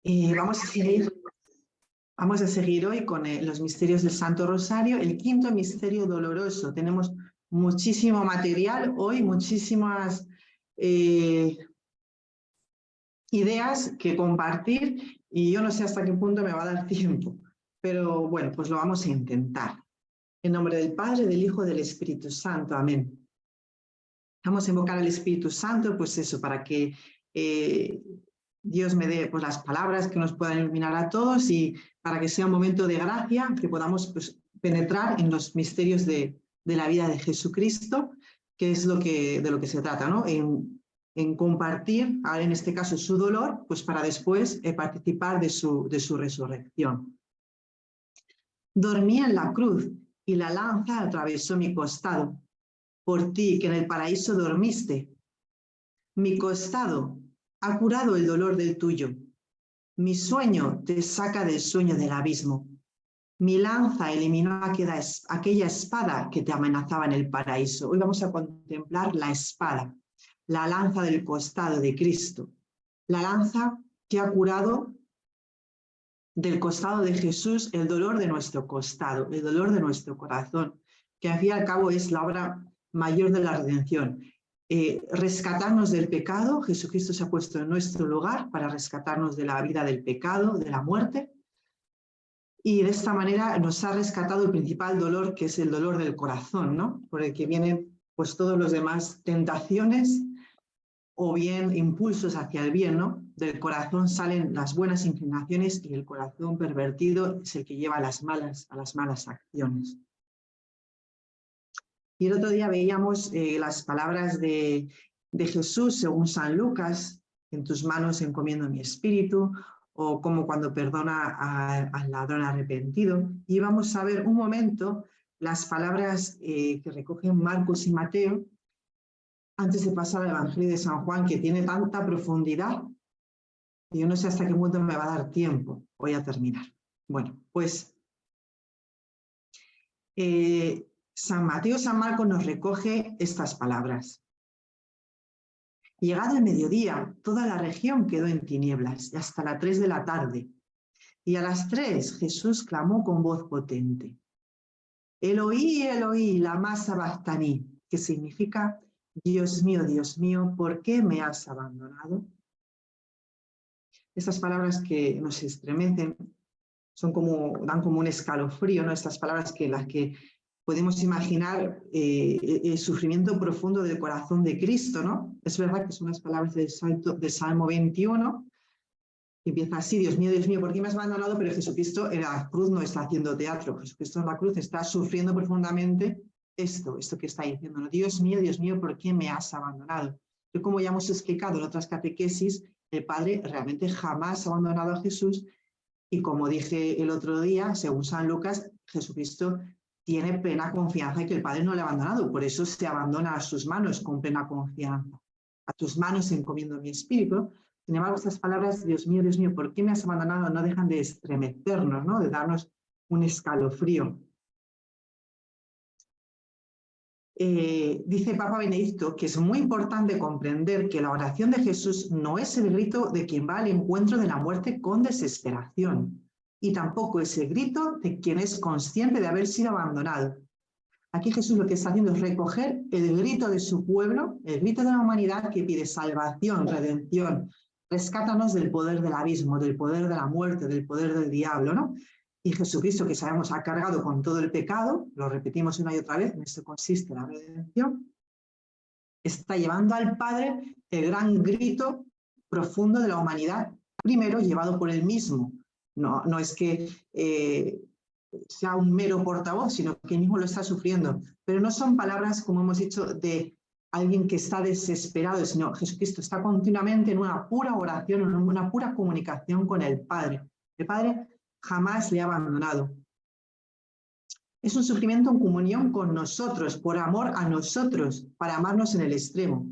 Vamos a seguir hoy con los misterios del Santo Rosario, el quinto misterio doloroso. Tenemos muchísimo material hoy, muchísimas ideas que compartir y yo no sé hasta qué punto me va a dar tiempo, pero bueno, pues lo vamos a intentar. En nombre del Padre, del Hijo, del Espíritu Santo. Amén. Vamos a invocar al Espíritu Santo, pues eso, para que Dios me dé pues, las palabras que nos puedan iluminar a todos y para que sea un momento de gracia, que podamos pues, penetrar en los misterios de la vida de Jesucristo, que es de lo que se trata, ¿no? En compartir, ahora en este caso, su dolor, pues para después participar de su resurrección. Dormí en la cruz y la lanza atravesó mi costado. Por ti, que en el paraíso dormiste. Mi costado ha curado el dolor del tuyo. Mi sueño te saca del sueño del abismo. Mi lanza eliminó aquella espada que te amenazaba en el paraíso. Hoy vamos a contemplar la espada, la lanza del costado de Cristo. La lanza que ha curado del costado de Jesús el dolor de nuestro costado, el dolor de nuestro corazón, que al fin y al cabo es la obra mayor de la redención. Rescatarnos del pecado. Jesucristo se ha puesto en nuestro lugar para rescatarnos de la vida del pecado, de la muerte, y de esta manera nos ha rescatado el principal dolor, que es el dolor del corazón, ¿no? Por el que vienen pues todos los demás tentaciones o bien impulsos hacia el bien, ¿no? Del corazón salen las buenas inclinaciones y el corazón pervertido es el que lleva a las malas acciones. Y el otro día veíamos las palabras de Jesús según San Lucas: en tus manos encomiendo mi espíritu, o como cuando perdona al ladrón arrepentido. Y vamos a ver un momento las palabras que recogen Marcos y Mateo, antes de pasar al Evangelio de San Juan, que tiene tanta profundidad, y yo no sé hasta qué punto me va a dar tiempo. Voy a terminar. Bueno, pues San Mateo y San Marcos nos recoge estas palabras. Llegado el mediodía, toda la región quedó en tinieblas, y hasta las 3 de la tarde. Y a las 3 Jesús clamó con voz potente: Eloí, Eloí, lama sabactani, que significa: Dios mío, ¿por qué me has abandonado? Estas palabras que nos estremecen dan como un escalofrío, ¿no? Estas palabras las que podemos imaginar el sufrimiento profundo del corazón de Cristo, ¿no? Es verdad que son las palabras del Salmo 21, que empieza así: Dios mío, ¿por qué me has abandonado? Pero Jesucristo en la cruz no está haciendo teatro. Jesucristo en la cruz está sufriendo profundamente esto que está diciendo, ¿no? Dios mío, ¿por qué me has abandonado? Pero como ya hemos explicado en otras catequesis, el Padre realmente jamás ha abandonado a Jesús, y como dije el otro día, según San Lucas, Jesucristo tiene plena confianza en que el Padre no le ha abandonado, por eso se abandona a sus manos con plena confianza. A tus manos encomiendo mi espíritu. Sin embargo, estas palabras, Dios mío, ¿por qué me has abandonado?, no dejan de estremecernos, ¿no? De darnos un escalofrío. Dice Papa Benedicto que es muy importante comprender que la oración de Jesús no es el grito de quien va al encuentro de la muerte con desesperación, y tampoco es el grito de quien es consciente de haber sido abandonado. Aquí Jesús lo que está haciendo es recoger el grito de su pueblo, el grito de la humanidad que pide salvación, redención, rescátanos del poder del abismo, del poder de la muerte, del poder del diablo, ¿no? Y Jesucristo, que sabemos ha cargado con todo el pecado, lo repetimos una y otra vez, en esto consiste la redención, está llevando al Padre el gran grito profundo de la humanidad, primero llevado por él mismo. No es que sea un mero portavoz, sino que él mismo lo está sufriendo. Pero no son palabras, como hemos dicho, de alguien que está desesperado, sino Jesucristo está continuamente en una pura oración, en una pura comunicación con el Padre. El Padre jamás le ha abandonado. Es un sufrimiento en comunión con nosotros, por amor a nosotros, para amarnos en el extremo.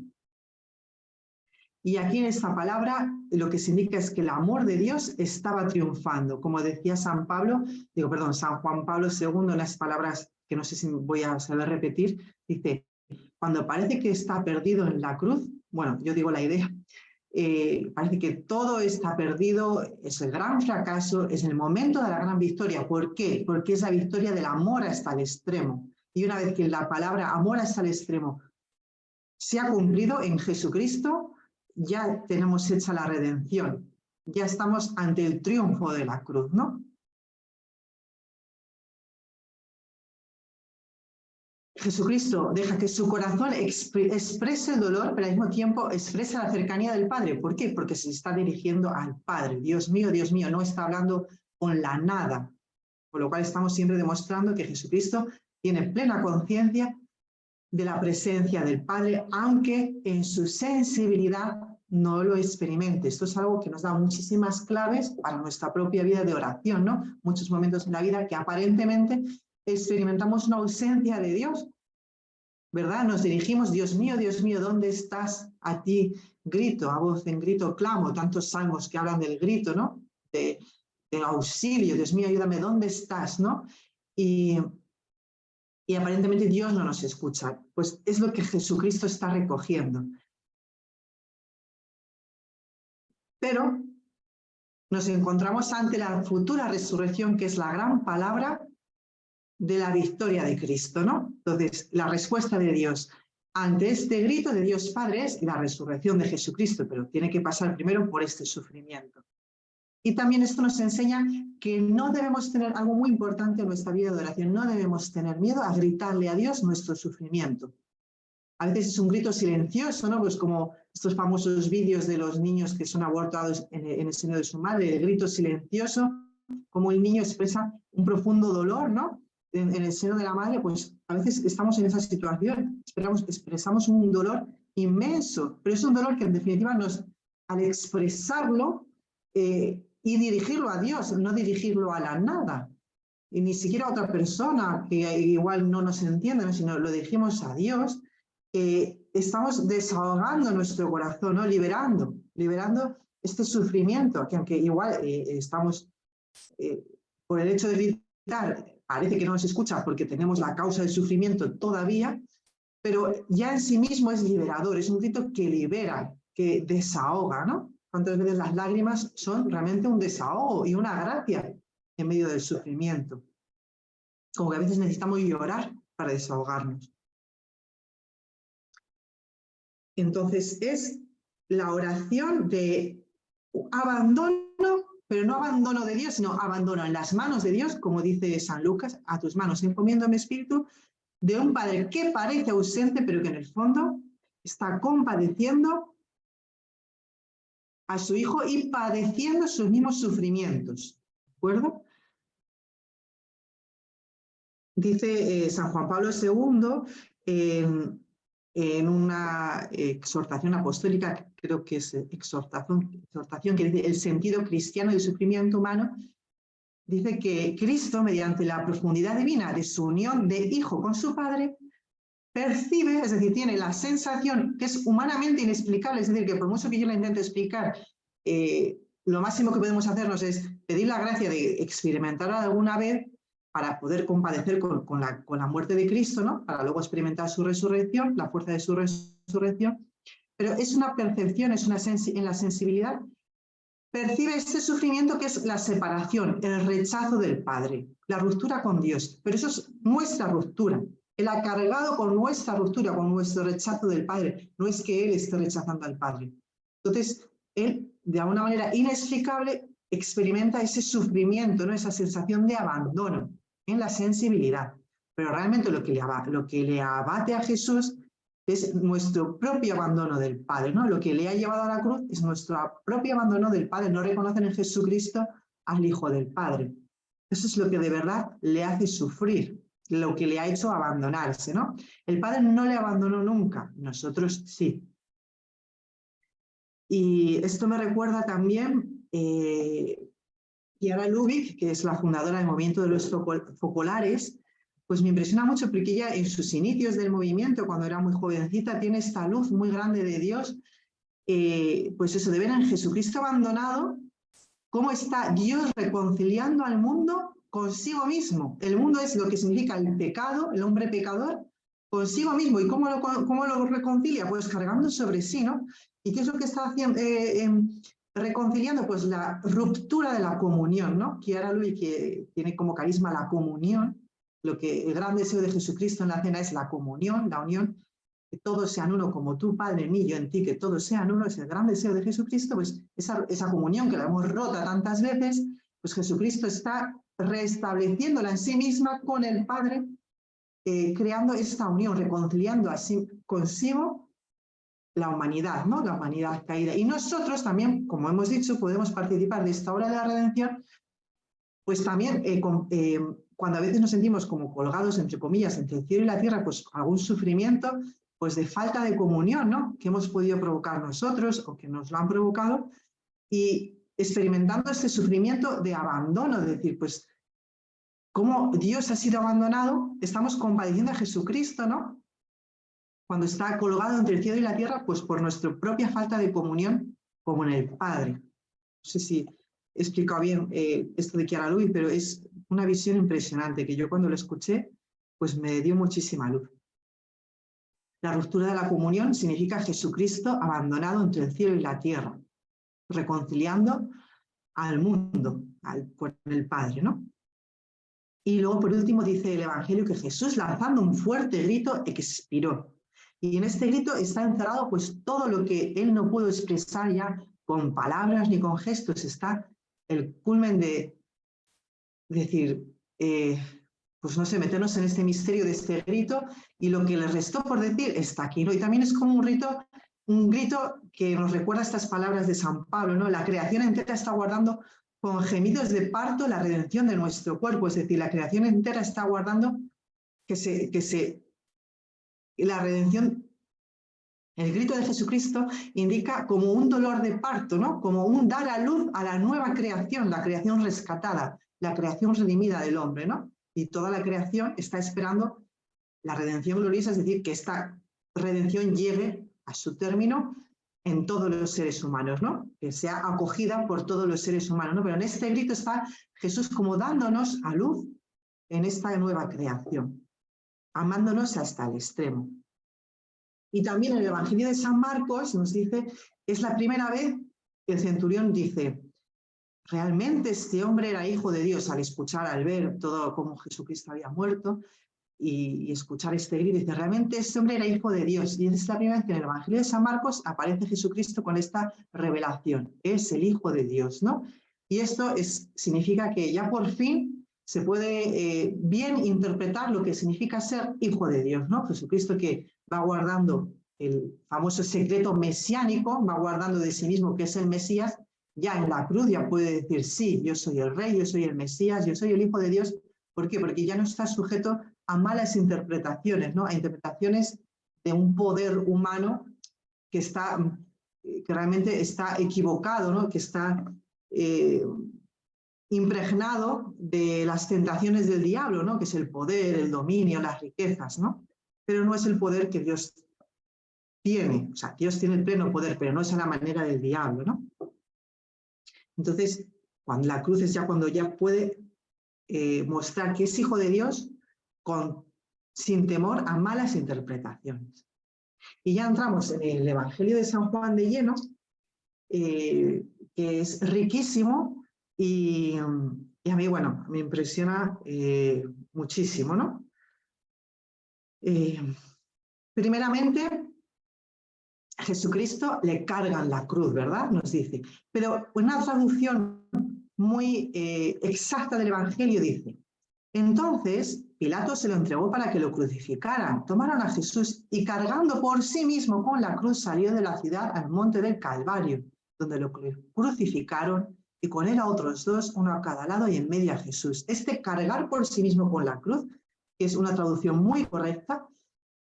Y aquí en esta palabra lo que se indica es que el amor de Dios estaba triunfando. Como decía San Juan Pablo II, en las palabras que no sé si voy a saber repetir, dice: cuando parece que está perdido en la cruz, bueno, yo digo la idea, parece que todo está perdido, es el gran fracaso, es el momento de la gran victoria. ¿Por qué? Porque es la victoria del amor hasta el extremo. Y una vez que la palabra amor hasta el extremo se ha cumplido en Jesucristo, ya tenemos hecha la redención. Ya estamos ante el triunfo de la cruz, ¿no? Jesucristo deja que su corazón exprese el dolor, pero al mismo tiempo expresa la cercanía del Padre. ¿Por qué? Porque se está dirigiendo al Padre. Dios mío, no está hablando con la nada. Por lo cual estamos siempre demostrando que Jesucristo tiene plena conciencia de la presencia del Padre, aunque en su sensibilidad no lo experimente. Esto es algo que nos da muchísimas claves para nuestra propia vida de oración, ¿no? Muchos momentos en la vida que aparentemente experimentamos una ausencia de Dios, ¿verdad? Nos dirigimos, Dios mío, ¿dónde estás? A ti grito, a voz en grito clamo, tantos salmos que hablan del grito, ¿no? De auxilio, Dios mío, ayúdame, ¿dónde estás? ¿No? Y aparentemente Dios no nos escucha. Pues es lo que Jesucristo está recogiendo. Pero nos encontramos ante la futura resurrección, que es la gran palabra de la victoria de Cristo, ¿no? Entonces, la respuesta de Dios ante este grito de Dios Padre es la resurrección de Jesucristo, pero tiene que pasar primero por este sufrimiento. Y también esto nos enseña que no debemos tener algo muy importante en nuestra vida de oración, no debemos tener miedo a gritarle a Dios nuestro sufrimiento. A veces es un grito silencioso, ¿no? Pues como estos famosos vídeos de los niños que son abortados en el seno de su madre, el grito silencioso, como el niño expresa un profundo dolor, ¿no? En el seno de la madre, pues a veces estamos en esa situación, expresamos un dolor inmenso, pero es un dolor que en definitiva al expresarlo y dirigirlo a Dios, no dirigirlo a la nada, y ni siquiera a otra persona que igual no nos entiende, ¿no? Sino lo dirigimos a Dios, estamos desahogando nuestro corazón, ¿no? Liberando este sufrimiento, que aunque igual estamos, por el hecho de gritar, parece que no nos escucha porque tenemos la causa del sufrimiento todavía, pero ya en sí mismo es liberador, es un grito que libera, que desahoga, ¿no? Cuántas veces las lágrimas son realmente un desahogo y una gracia en medio del sufrimiento. Como que a veces necesitamos llorar para desahogarnos. Entonces es la oración de abandono, pero no abandono de Dios, sino abandono en las manos de Dios, como dice San Lucas, a tus manos encomiendo mi espíritu, de un padre que parece ausente, pero que en el fondo está compadeciendo a su hijo y padeciendo sus mismos sufrimientos. ¿De acuerdo? Dice San Juan Pablo II en una exhortación apostólica, creo que es exhortación que dice el sentido cristiano del sufrimiento humano, dice que Cristo, mediante la profundidad divina de su unión de hijo con su padre, percibe, es decir, tiene la sensación que es humanamente inexplicable, es decir, que por mucho que yo la intente explicar, lo máximo que podemos hacernos es pedir la gracia de experimentarla alguna vez para poder compadecer con la muerte de Cristo, ¿no? Para luego experimentar su resurrección, la fuerza de su resurrección. Pero es una percepción, en la sensibilidad, percibe este sufrimiento que es la separación, el rechazo del Padre, la ruptura con Dios. Pero eso es nuestra ruptura. Él ha cargado con nuestra ruptura, con nuestro rechazo del Padre. No es que Él esté rechazando al Padre. Entonces, Él, de alguna manera inexplicable, experimenta ese sufrimiento, ¿no? Esa sensación de abandono en la sensibilidad. Pero realmente lo que le abate a Jesús es nuestro propio abandono del Padre, ¿no? Lo que le ha llevado a la cruz es nuestro propio abandono del Padre. No reconocen en Jesucristo al Hijo del Padre. Eso es lo que de verdad le hace sufrir, lo que le ha hecho abandonarse, ¿no? El Padre no le abandonó nunca, nosotros sí. Y esto me recuerda también Chiara Lubich, que es la fundadora del movimiento de los focolares, pues me impresiona mucho porque ella en sus inicios del movimiento, cuando era muy jovencita, tiene esta luz muy grande de Dios, pues eso, de ver en Jesucristo abandonado, cómo está Dios reconciliando al mundo consigo mismo. El mundo es lo que significa el pecado, el hombre pecador, consigo mismo. ¿Y cómo lo reconcilia? Pues cargando sobre sí, ¿no? ¿Y qué es lo que está haciendo? Reconciliando pues la ruptura de la comunión, ¿no? Chiara Lui, que tiene como carisma la comunión, el gran deseo de Jesucristo en la cena es la comunión, la unión, que todos sean uno como tú, Padre, en mí, yo en ti, que todos sean uno, es el gran deseo de Jesucristo, pues esa comunión que la hemos rota tantas veces, pues Jesucristo está restableciéndola en sí misma con el Padre, creando esta unión, reconciliando así consigo la humanidad, ¿no? La humanidad caída. Y nosotros también, como hemos dicho, podemos participar de esta obra de la redención, pues también cuando a veces nos sentimos como colgados, entre comillas, entre el cielo y la tierra, pues algún sufrimiento, pues de falta de comunión, ¿no? Que hemos podido provocar nosotros o que nos lo han provocado, y experimentando este sufrimiento de abandono, de decir, pues, como Dios ha sido abandonado, estamos compadeciendo a Jesucristo, ¿no? Cuando está colgado entre el cielo y la tierra, pues por nuestra propia falta de comunión como en el Padre. No sé si he explicado bien esto de Chiara Lui, pero es una visión impresionante que yo cuando lo escuché, pues me dio muchísima luz. La ruptura de la comunión significa Jesucristo abandonado entre el cielo y la tierra, reconciliando al mundo con el Padre, ¿no? Y luego, por último, dice el Evangelio que Jesús, lanzando un fuerte grito, expiró. Y en este grito está encerrado pues todo lo que él no pudo expresar ya con palabras ni con gestos. Está el culmen de decir, pues no sé, meternos en este misterio de este grito, y lo que le restó por decir está aquí, ¿no? Y también es como un grito que nos recuerda estas palabras de San Pablo, ¿no? La creación entera está aguardando con gemidos de parto la redención de nuestro cuerpo, es decir, la creación entera está aguardando la redención. El grito de Jesucristo indica como un dolor de parto, ¿no? Como un dar a luz a la nueva creación, la creación rescatada, la creación redimida del hombre, ¿no? Y toda la creación está esperando la redención gloriosa, es decir, que esta redención llegue a su término en todos los seres humanos, ¿no? Que sea acogida por todos los seres humanos, ¿no? Pero en este grito está Jesús como dándonos a luz en esta nueva creación, amándonos hasta el extremo. Y también en el Evangelio de San Marcos nos dice, es la primera vez que el centurión dice, realmente este hombre era hijo de Dios, al escuchar, al ver todo cómo Jesucristo había muerto y escuchar este grito, dice, realmente este hombre era hijo de Dios. Y es la primera vez que en el Evangelio de San Marcos aparece Jesucristo con esta revelación, es el Hijo de Dios, ¿no? Y esto significa que ya por fin se puede bien interpretar lo que significa ser hijo de Dios, ¿no? Jesucristo que va guardando el famoso secreto mesiánico, va guardando de sí mismo que es el Mesías, ya en la cruz ya puede decir, sí, yo soy el Rey, yo soy el Mesías, yo soy el Hijo de Dios. ¿Por qué? Porque ya no está sujeto a malas interpretaciones, ¿no? A interpretaciones de un poder humano que realmente está equivocado, ¿no? Que está impregnado de las tentaciones del diablo, ¿no? Que es el poder, el dominio, las riquezas, ¿no? Pero no es el poder que Dios tiene. O sea, Dios tiene el pleno poder, pero no es a la manera del diablo, ¿no? Entonces, cuando la cruz es ya cuando ya puede mostrar que es hijo de Dios sin temor a malas interpretaciones. Y ya entramos en el Evangelio de San Juan de lleno, que es riquísimo y a mí, bueno, me impresiona muchísimo, ¿no? Primeramente, Jesucristo le cargan la cruz, ¿verdad? Nos dice. Pero una traducción muy exacta del Evangelio dice, entonces Pilato se lo entregó para que lo crucificaran. Tomaron a Jesús y cargando por sí mismo con la cruz salió de la ciudad al monte del Calvario, donde lo crucificaron y con él a otros dos, uno a cada lado y en medio a Jesús. Este cargar por sí mismo con la cruz, que es una traducción muy correcta,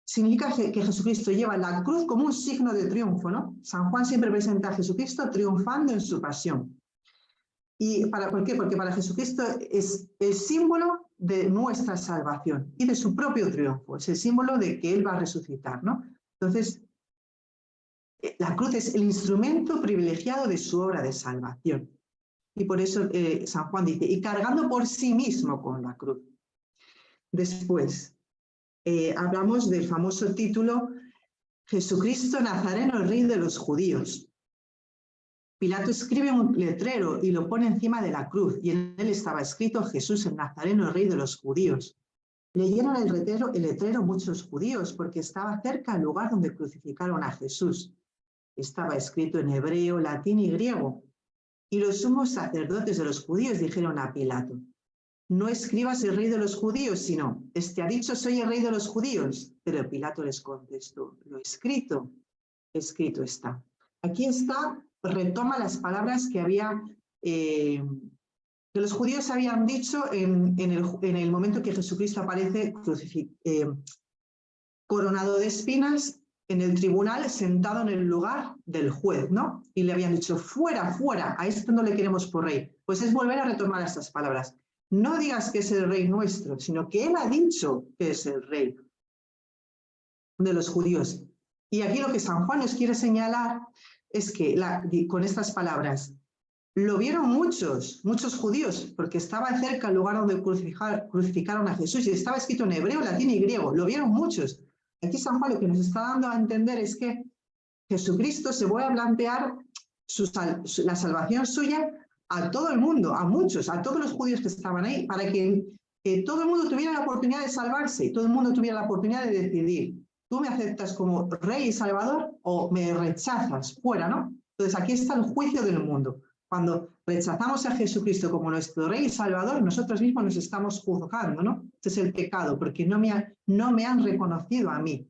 significa que Jesucristo lleva la cruz como un signo de triunfo, ¿no? San Juan siempre presenta a Jesucristo triunfando en su pasión. ¿Y por qué? Porque para Jesucristo es el símbolo de nuestra salvación y de su propio triunfo. Es el símbolo de que Él va a resucitar, ¿no? Entonces, la cruz es el instrumento privilegiado de su obra de salvación. Y por eso San Juan dice, y cargando por sí mismo con la cruz. Después, hablamos del famoso título Jesucristo Nazareno, el Rey de los judíos. Pilato escribe un letrero y lo pone encima de la cruz, y en él estaba escrito Jesús el Nazareno, el Rey de los judíos. Leyeron el letrero muchos judíos, porque estaba cerca el lugar donde crucificaron a Jesús. Estaba escrito en hebreo, latín y griego. Y los sumos sacerdotes de los judíos dijeron a Pilato: no escribas el Rey de los judíos, sino, este ha dicho, soy el Rey de los judíos. Pero Pilato les contestó: lo escrito está. Aquí está, retoma las palabras que los judíos habían dicho en el momento que Jesucristo aparece coronado de espinas en el tribunal, sentado en el lugar del juez, ¿no? Y le habían dicho: fuera, fuera, a esto no le queremos por rey. Pues es volver a retomar estas palabras. No digas que es el rey nuestro, sino que él ha dicho que es el rey de los judíos. Y aquí lo que San Juan nos quiere señalar es que con estas palabras lo vieron muchos judíos, porque estaba cerca el lugar donde crucificaron a Jesús, y estaba escrito en hebreo, latín y griego. Lo vieron muchos. Aquí San Juan lo que nos está dando a entender es que Jesucristo se vuelve a plantear la salvación suya a todo el mundo, a muchos, a todos los judíos que estaban ahí, para que todo el mundo tuviera la oportunidad de salvarse, y todo el mundo tuviera la oportunidad de decidir: ¿tú me aceptas como rey y salvador o me rechazas? Fuera, ¿no? Entonces aquí está el juicio del mundo. Cuando rechazamos a Jesucristo como nuestro rey y salvador, nosotros mismos nos estamos juzgando, ¿no? Este es el pecado, porque no me han reconocido a mí.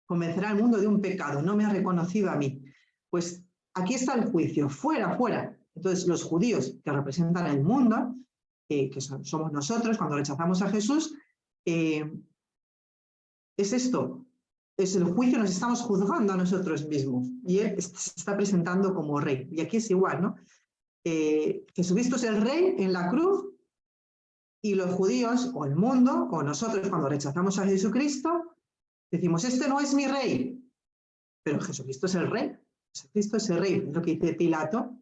Convencerá al mundo de un pecado, no me ha reconocido a mí. Pues aquí está el juicio: fuera, fuera. Entonces los judíos, que representan el mundo, que somos nosotros cuando rechazamos a Jesús, es esto, es el juicio, nos estamos juzgando a nosotros mismos, y él se está presentando como rey. Y aquí es igual, ¿no? Jesucristo es el rey en la cruz, y los judíos, o el mundo, o nosotros, cuando rechazamos a Jesucristo, decimos: este no es mi rey. Pero Jesucristo es el rey. Jesucristo es el rey. Es lo que dice Pilato: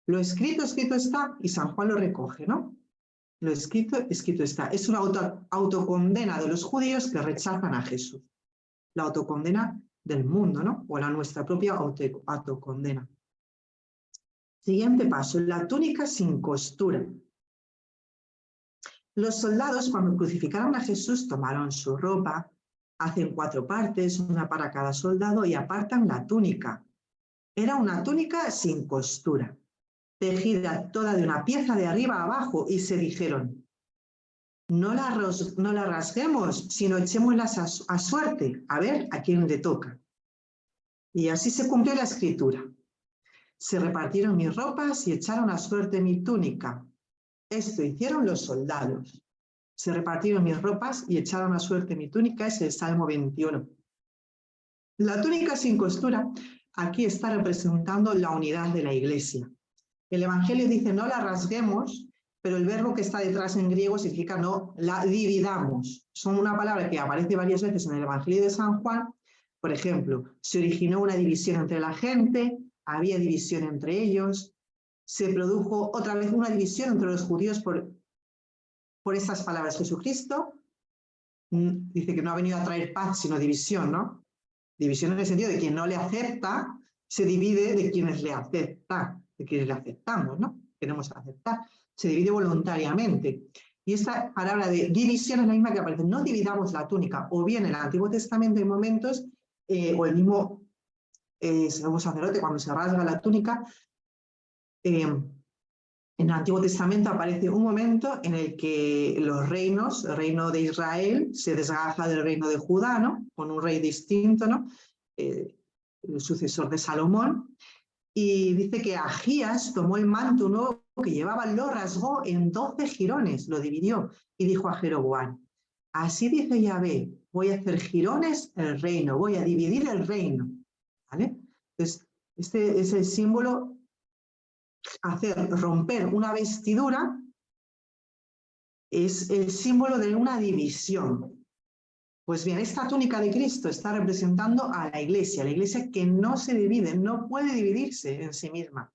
lo escrito está, y San Juan lo recoge, ¿no? Lo escrito está. Es una autocondena de los judíos que rechazan a Jesús. La autocondena del mundo, ¿no? O la nuestra propia autocondena. Siguiente paso: la túnica sin costura. Los soldados, cuando crucificaron a Jesús, tomaron su ropa, hacen 4 partes, una para cada soldado, y apartan la túnica. Era una túnica sin costura, tejida toda de una pieza de arriba a abajo, y se dijeron: no la rasguemos, sino echémoslas a suerte, a ver a quién le toca. Y así se cumplió la escritura: se repartieron mis ropas y echaron a suerte mi túnica. Esto hicieron los soldados. Se repartieron mis ropas y echaron a suerte mi túnica. Es el Salmo 21. La túnica sin costura aquí está representando la unidad de la Iglesia. El Evangelio dice: no la rasguemos, pero el verbo que está detrás en griego significa no la dividamos. Son una palabra que aparece varias veces en el Evangelio de San Juan. Por ejemplo, se originó una división entre la gente, había división entre ellos, se produjo otra vez una división entre los judíos por estas palabras. Jesucristo dice que no ha venido a traer paz, sino división, ¿no? División en el sentido de quien no le acepta se divide de quienes le aceptan, de quienes le aceptamos, ¿no? Queremos aceptar. Se divide voluntariamente. Y esta palabra de división es la misma que aparece: no dividamos la túnica. O bien en el Antiguo Testamento hay momentos, o el mismo sumo sacerdote, cuando se rasga la túnica, en el Antiguo Testamento aparece un momento en el que los reinos, el reino de Israel se desgaja del reino de Judá, ¿no? Con un rey distinto, ¿no? El sucesor de Salomón. Y dice que Ahías tomó el manto nuevo que llevaba, lo rasgó en 12 jirones, lo dividió, y dijo a Jeroboam: así dice Yahvé, voy a hacer jirones el reino, voy a dividir el reino. ¿Vale? Entonces, este es el símbolo. Romper una vestidura es el símbolo de una división. Pues bien, esta túnica de Cristo está representando a la Iglesia que no se divide, no puede dividirse en sí misma.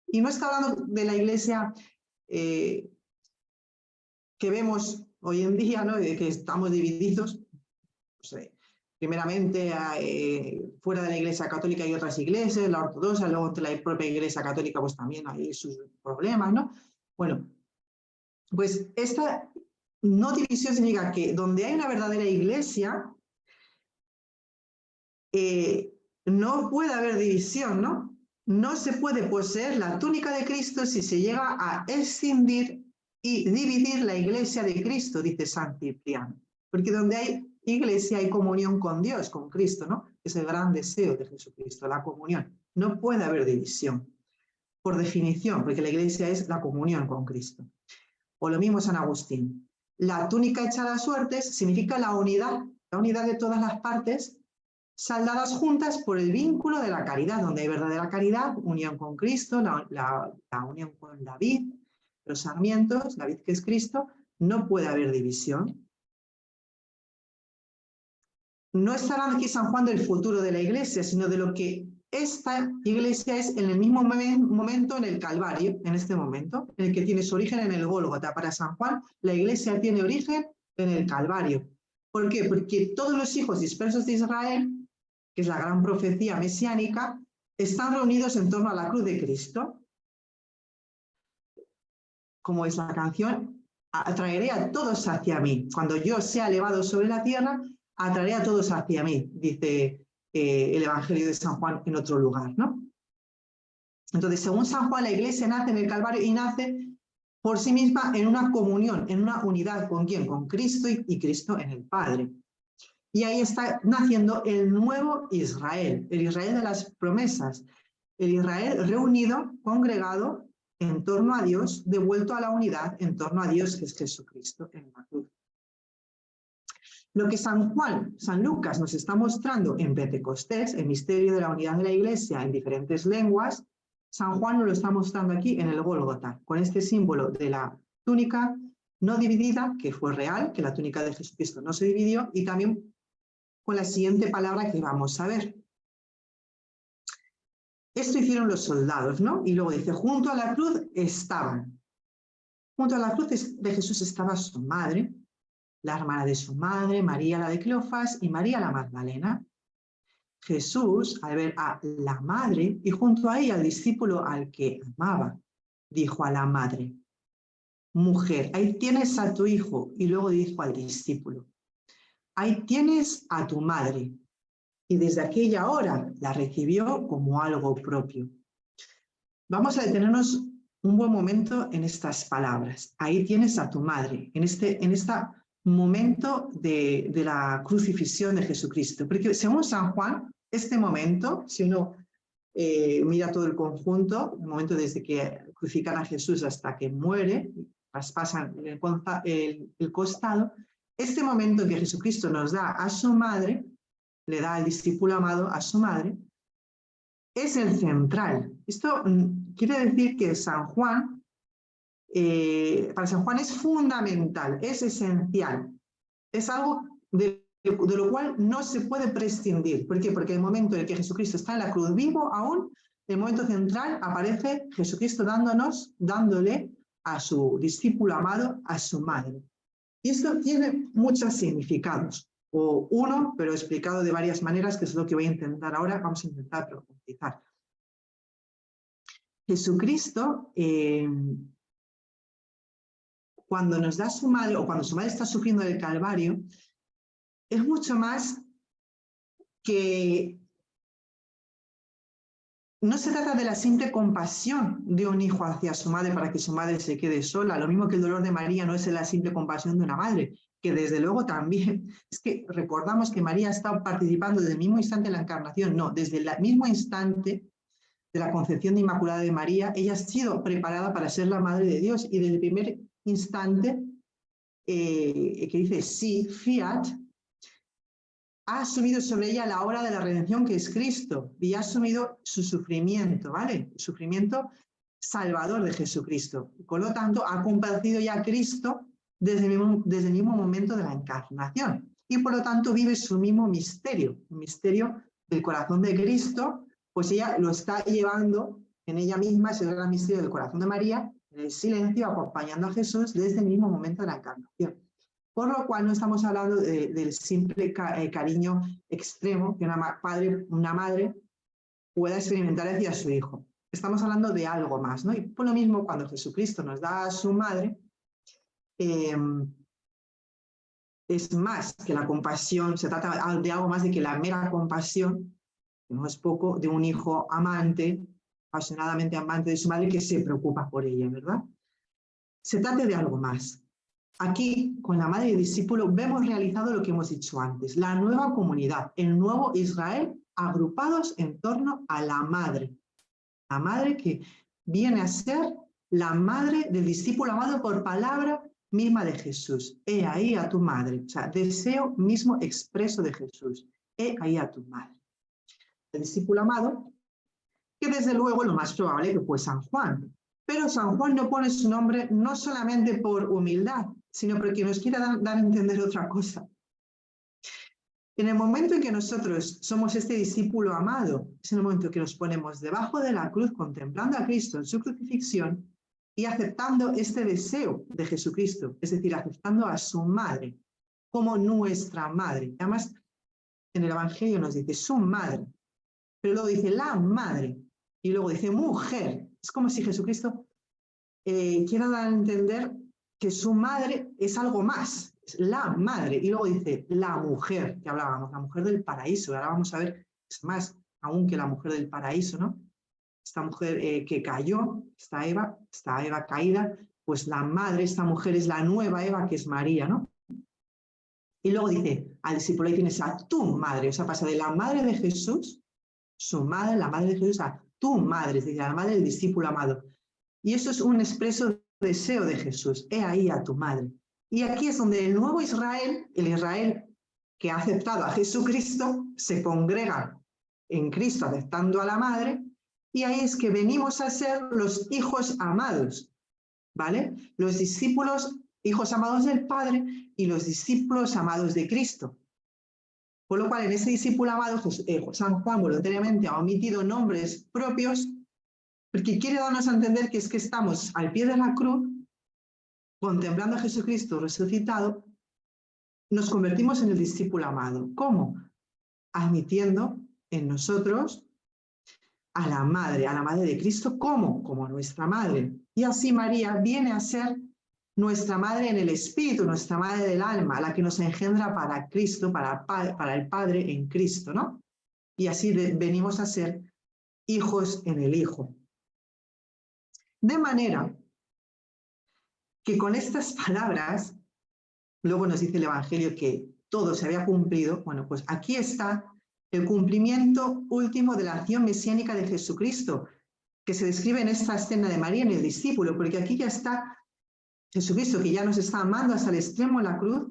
Y no está hablando de la Iglesia que vemos hoy en día, ¿no? De que estamos divididos, no sé, primeramente fuera de la Iglesia Católica hay otras iglesias, la ortodoxa, luego entre la propia Iglesia Católica pues también hay sus problemas, ¿no? Bueno, pues esta no división significa que donde hay una verdadera iglesia, no puede haber división, ¿no? No se puede poseer la túnica de Cristo si se llega a escindir y dividir la iglesia de Cristo, dice San Cipriano. Porque donde hay iglesia hay comunión con Dios, con Cristo, ¿no? Es el gran deseo de Jesucristo, la comunión. No puede haber división, por definición, porque la iglesia es la comunión con Cristo. O lo mismo San Agustín. La túnica echada a suertes significa la unidad de todas las partes saldadas juntas por el vínculo de la caridad, donde hay verdadera caridad, unión con Cristo, la unión con la vid, los sarmientos, la vid que es Cristo, no puede haber división. No está hablando aquí San Juan del futuro de la iglesia, sino de lo que esta iglesia es en el mismo momento en el Calvario, en este momento, en el que tiene su origen en el Gólgota. Para San Juan, la iglesia tiene origen en el Calvario. ¿Por qué? Porque todos los hijos dispersos de Israel, que es la gran profecía mesiánica, están reunidos en torno a la cruz de Cristo. Como es la canción, atraeré a todos hacia mí. Cuando yo sea elevado sobre la tierra, atraeré a todos hacia mí, dice el Evangelio de San Juan en otro lugar, ¿no? Entonces, según San Juan, la iglesia nace en el Calvario y nace por sí misma en una comunión, en una unidad. ¿Con quién? Con Cristo y Cristo en el Padre. Y ahí está naciendo el nuevo Israel, el Israel de las promesas, el Israel reunido, congregado en torno a Dios, devuelto a la unidad en torno a Dios, que es Jesucristo en la cruz. Lo que San Lucas nos está mostrando en Pentecostés, el misterio de la unidad de la Iglesia en diferentes lenguas, San Juan nos lo está mostrando aquí en el Gólgota, con este símbolo de la túnica no dividida, que fue real, que la túnica de Jesucristo no se dividió, y también con la siguiente palabra que vamos a ver. Esto hicieron los soldados, ¿no? Y luego dice, junto a la cruz estaban. Junto a la cruz de Jesús estaba su madre, la hermana de su madre, María la de Cleofás y María la Magdalena. Jesús, al ver a la madre y junto a ella al discípulo al que amaba, dijo a la madre, mujer, ahí tienes a tu hijo. Y luego dijo al discípulo, ahí tienes a tu madre. Y desde aquella hora la recibió como algo propio. Vamos a detenernos un buen momento en estas palabras. Ahí tienes a tu madre, en este momento de la crucifixión de Jesucristo. Porque según San Juan, este momento, si uno mira todo el conjunto, el momento desde que crucifican a Jesús hasta que muere, traspasan el costado, este momento que Jesucristo nos da a su madre, le da al discípulo amado a su madre, es el central. Esto quiere decir que San Juan, para San Juan es fundamental, es esencial, es algo de lo cual no se puede prescindir. ¿Por qué? Porque el momento en el que Jesucristo está en la cruz vivo aún, el momento central aparece Jesucristo dándole a su discípulo amado, a su madre. Y esto tiene muchos significados, o uno, pero explicado de varias maneras, que es lo que voy a intentar ahora, vamos a intentar profundizar. Jesucristo, cuando nos da su madre, o cuando su madre está sufriendo el Calvario, es mucho más que... No se trata de la simple compasión de un hijo hacia su madre para que su madre se quede sola, lo mismo que el dolor de María no es la simple compasión de una madre, que desde luego también, es que recordamos que María está participando desde el mismo instante de la encarnación, no, desde el mismo instante de la concepción de Inmaculada de María, ella ha sido preparada para ser la Madre de Dios, y desde el primer instante que dice sí, fiat, ha asumido sobre ella la obra de la redención que es Cristo, y ha asumido su sufrimiento, ¿vale? El sufrimiento salvador de Jesucristo. Por lo tanto, ha compartido ya a Cristo desde el mismo momento de la encarnación, y por lo tanto vive su mismo misterio, el misterio del corazón de Cristo, pues ella lo está llevando en ella misma, ese gran misterio del corazón de María, en el silencio, acompañando a Jesús desde el mismo momento de la encarnación. Por lo cual no estamos hablando del simple cariño extremo que una madre pueda experimentar hacia su hijo. Estamos hablando de algo más, ¿no? Y por lo mismo, cuando Jesucristo nos da a su madre, es más que la compasión, se trata de algo más de que la mera compasión, que no es poco, de un hijo amante, apasionadamente amante de su madre, que se preocupa por ella, ¿verdad? Se trata de algo más. Aquí, con la madre y el discípulo, vemos realizado lo que hemos dicho antes, la nueva comunidad, el nuevo Israel, agrupados en torno a la madre que viene a ser la madre del discípulo amado por palabra misma de Jesús. He ahí a tu madre, o sea, deseo mismo expreso de Jesús. He ahí a tu madre. El discípulo amado, que desde luego lo más probable que fue San Juan. Pero San Juan no pone su nombre no solamente por humildad, sino porque nos quiere dar a entender otra cosa. En el momento en que nosotros somos este discípulo amado, es en el momento en que nos ponemos debajo de la cruz contemplando a Cristo en su crucifixión y aceptando este deseo de Jesucristo, es decir, aceptando a su madre como nuestra madre. Además, en el Evangelio nos dice su madre, pero luego dice la madre y luego dice mujer. Es como si Jesucristo quiera dar a entender que su madre es algo más, es la madre, y luego dice la mujer, que hablábamos, la mujer del paraíso. Ahora vamos a ver, es más aún que la mujer del paraíso, ¿no? Esta mujer que cayó, esta Eva caída, pues la madre, esta mujer es la nueva Eva, que es María, ¿no? Y luego dice al discípulo, ahí tienes a tu madre, o sea, pasa de la madre de Jesús, su madre, la madre de Jesús, a tu madre, es decir, a la madre del discípulo amado. Y eso es un expreso deseo de Jesús, he ahí a tu madre. Y aquí es donde el nuevo Israel, el Israel que ha aceptado a Jesucristo, se congrega en Cristo aceptando a la madre, y ahí es que venimos a ser los hijos amados, ¿vale? Los discípulos, hijos amados del Padre, y los discípulos amados de Cristo. Por lo cual, en ese discípulo amado, San Juan voluntariamente ha omitido nombres propios, porque quiere darnos a entender que es que estamos al pie de la cruz, contemplando a Jesucristo resucitado, nos convertimos en el discípulo amado. ¿Cómo? Admitiendo en nosotros a la madre de Cristo, ¿cómo? Como nuestra madre. Y así María viene a ser nuestra madre en el espíritu, nuestra madre del alma, la que nos engendra para Cristo, para el Padre en Cristo, ¿no? Y así venimos a ser hijos en el Hijo. De manera que con estas palabras, luego nos dice el Evangelio que todo se había cumplido. Bueno, pues aquí está el cumplimiento último de la acción mesiánica de Jesucristo, que se describe en esta escena de María en el discípulo, porque aquí ya está Jesucristo, que ya nos está amando hasta el extremo en la cruz,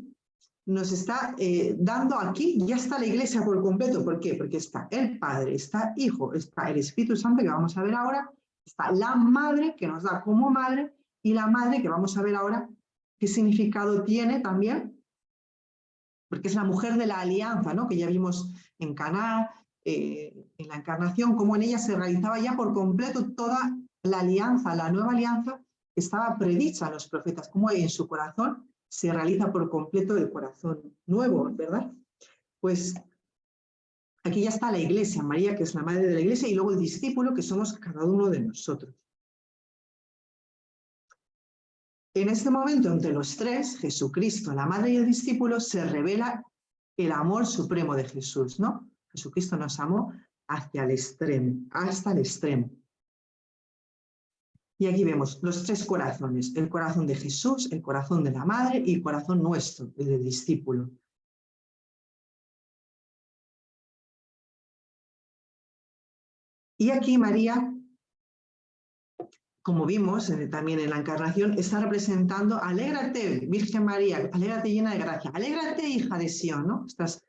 nos está dando aquí, ya está la iglesia por completo. ¿Por qué? Porque está el Padre, está Hijo, está el Espíritu Santo, que vamos a ver ahora, está la madre, que nos da como madre, y la madre, que vamos a ver ahora qué significado tiene también, porque es la mujer de la alianza, ¿no? Que ya vimos en Caná, en la encarnación, cómo en ella se realizaba ya por completo toda la alianza, la nueva alianza que estaba predicha a los profetas, cómo en su corazón se realiza por completo el corazón nuevo, ¿verdad? Pues aquí ya está la iglesia, María, que es la madre de la iglesia, y luego el discípulo, que somos cada uno de nosotros. En este momento, entre los tres, Jesucristo, la madre y el discípulo, se revela el amor supremo de Jesús, ¿no? Jesucristo nos amó hacia el extremo, hasta el extremo. Y aquí vemos los tres corazones, el corazón de Jesús, el corazón de la madre y el corazón nuestro, el del discípulo. Y aquí María, como vimos también en la encarnación, está representando, alégrate, Virgen María, alégrate llena de gracia, alégrate hija de Sión, ¿no? Esta es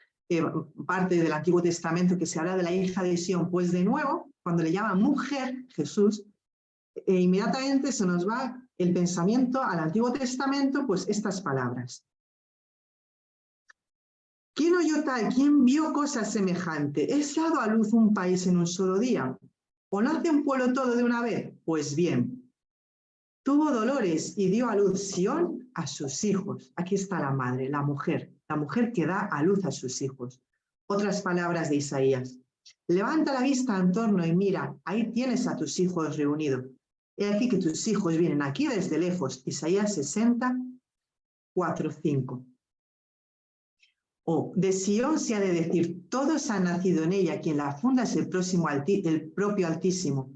parte del Antiguo Testamento que se habla de la hija de Sión. Pues de nuevo, cuando le llama mujer, Jesús, inmediatamente se nos va el pensamiento al Antiguo Testamento, pues estas palabras. ¿Quién oyó tal? ¿Quién vio cosa semejante? ¿Es dado a luz un país en un solo día? ¿O nace un pueblo todo de una vez? Pues bien, tuvo dolores y dio a luz Sión a sus hijos. Aquí está la madre, la mujer que da a luz a sus hijos. Otras palabras de Isaías. Levanta la vista en torno y mira, ahí tienes a tus hijos reunidos. He aquí que tus hijos vienen aquí desde lejos. Isaías 60, 4, 5. O de Sión se ha de decir, todos han nacido en ella, quien la funda es el propio Altísimo.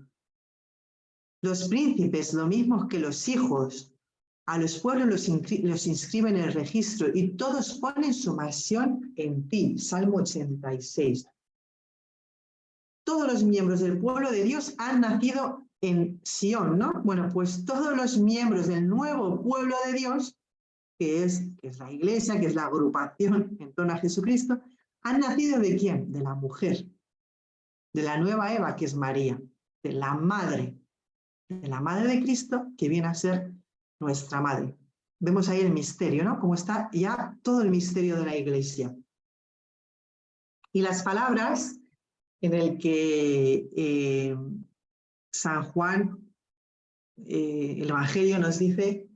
Los príncipes, lo mismo que los hijos, a los pueblos los inscriben en el registro y todos ponen su mansión en ti. Salmo 86. Todos los miembros del pueblo de Dios han nacido en Sión, ¿no? Bueno, pues todos los miembros del nuevo pueblo de Dios, que es la iglesia, que es la agrupación en torno a Jesucristo, han nacido ¿de quién? De la mujer, de la nueva Eva, que es María, de la madre de Cristo, que viene a ser nuestra madre. Vemos ahí el misterio, ¿no? Cómo está ya todo el misterio de la iglesia. Y las palabras en el que San Juan, el Evangelio nos dice,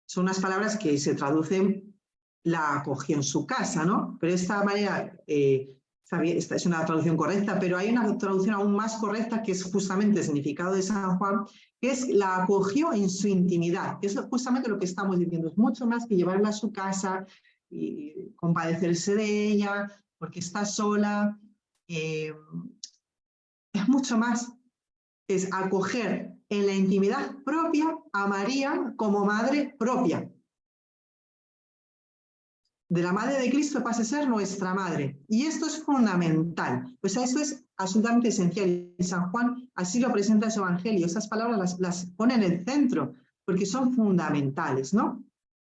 son unas palabras que se traducen, la acogió en su casa, ¿no? Pero de esta manera, esta es una traducción correcta, pero hay una traducción aún más correcta que es justamente el significado de San Juan, que es la acogió en su intimidad, que es justamente lo que estamos diciendo, es mucho más que llevarla a su casa y compadecerse de ella, porque está sola, es mucho más, es acoger en la intimidad propia a María como madre propia. De la madre de Cristo pasa a ser nuestra madre. Y esto es fundamental. Pues esto es absolutamente esencial. Y San Juan así lo presenta en su Evangelio. Esas palabras las pone en el centro porque son fundamentales, ¿no?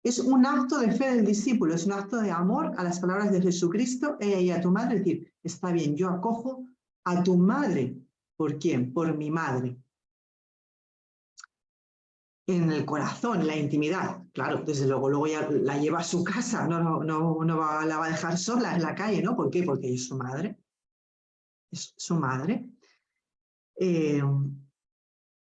Es un acto de fe del discípulo, es un acto de amor a las palabras de Jesucristo y a tu madre. Es decir, está bien, yo acojo a tu madre. ¿Por quién? Por mi madre. En el corazón, en la intimidad. Claro, desde luego ya la lleva a su casa, no la va a dejar sola en la calle, ¿no? ¿Por qué? Porque es su madre. Es su madre.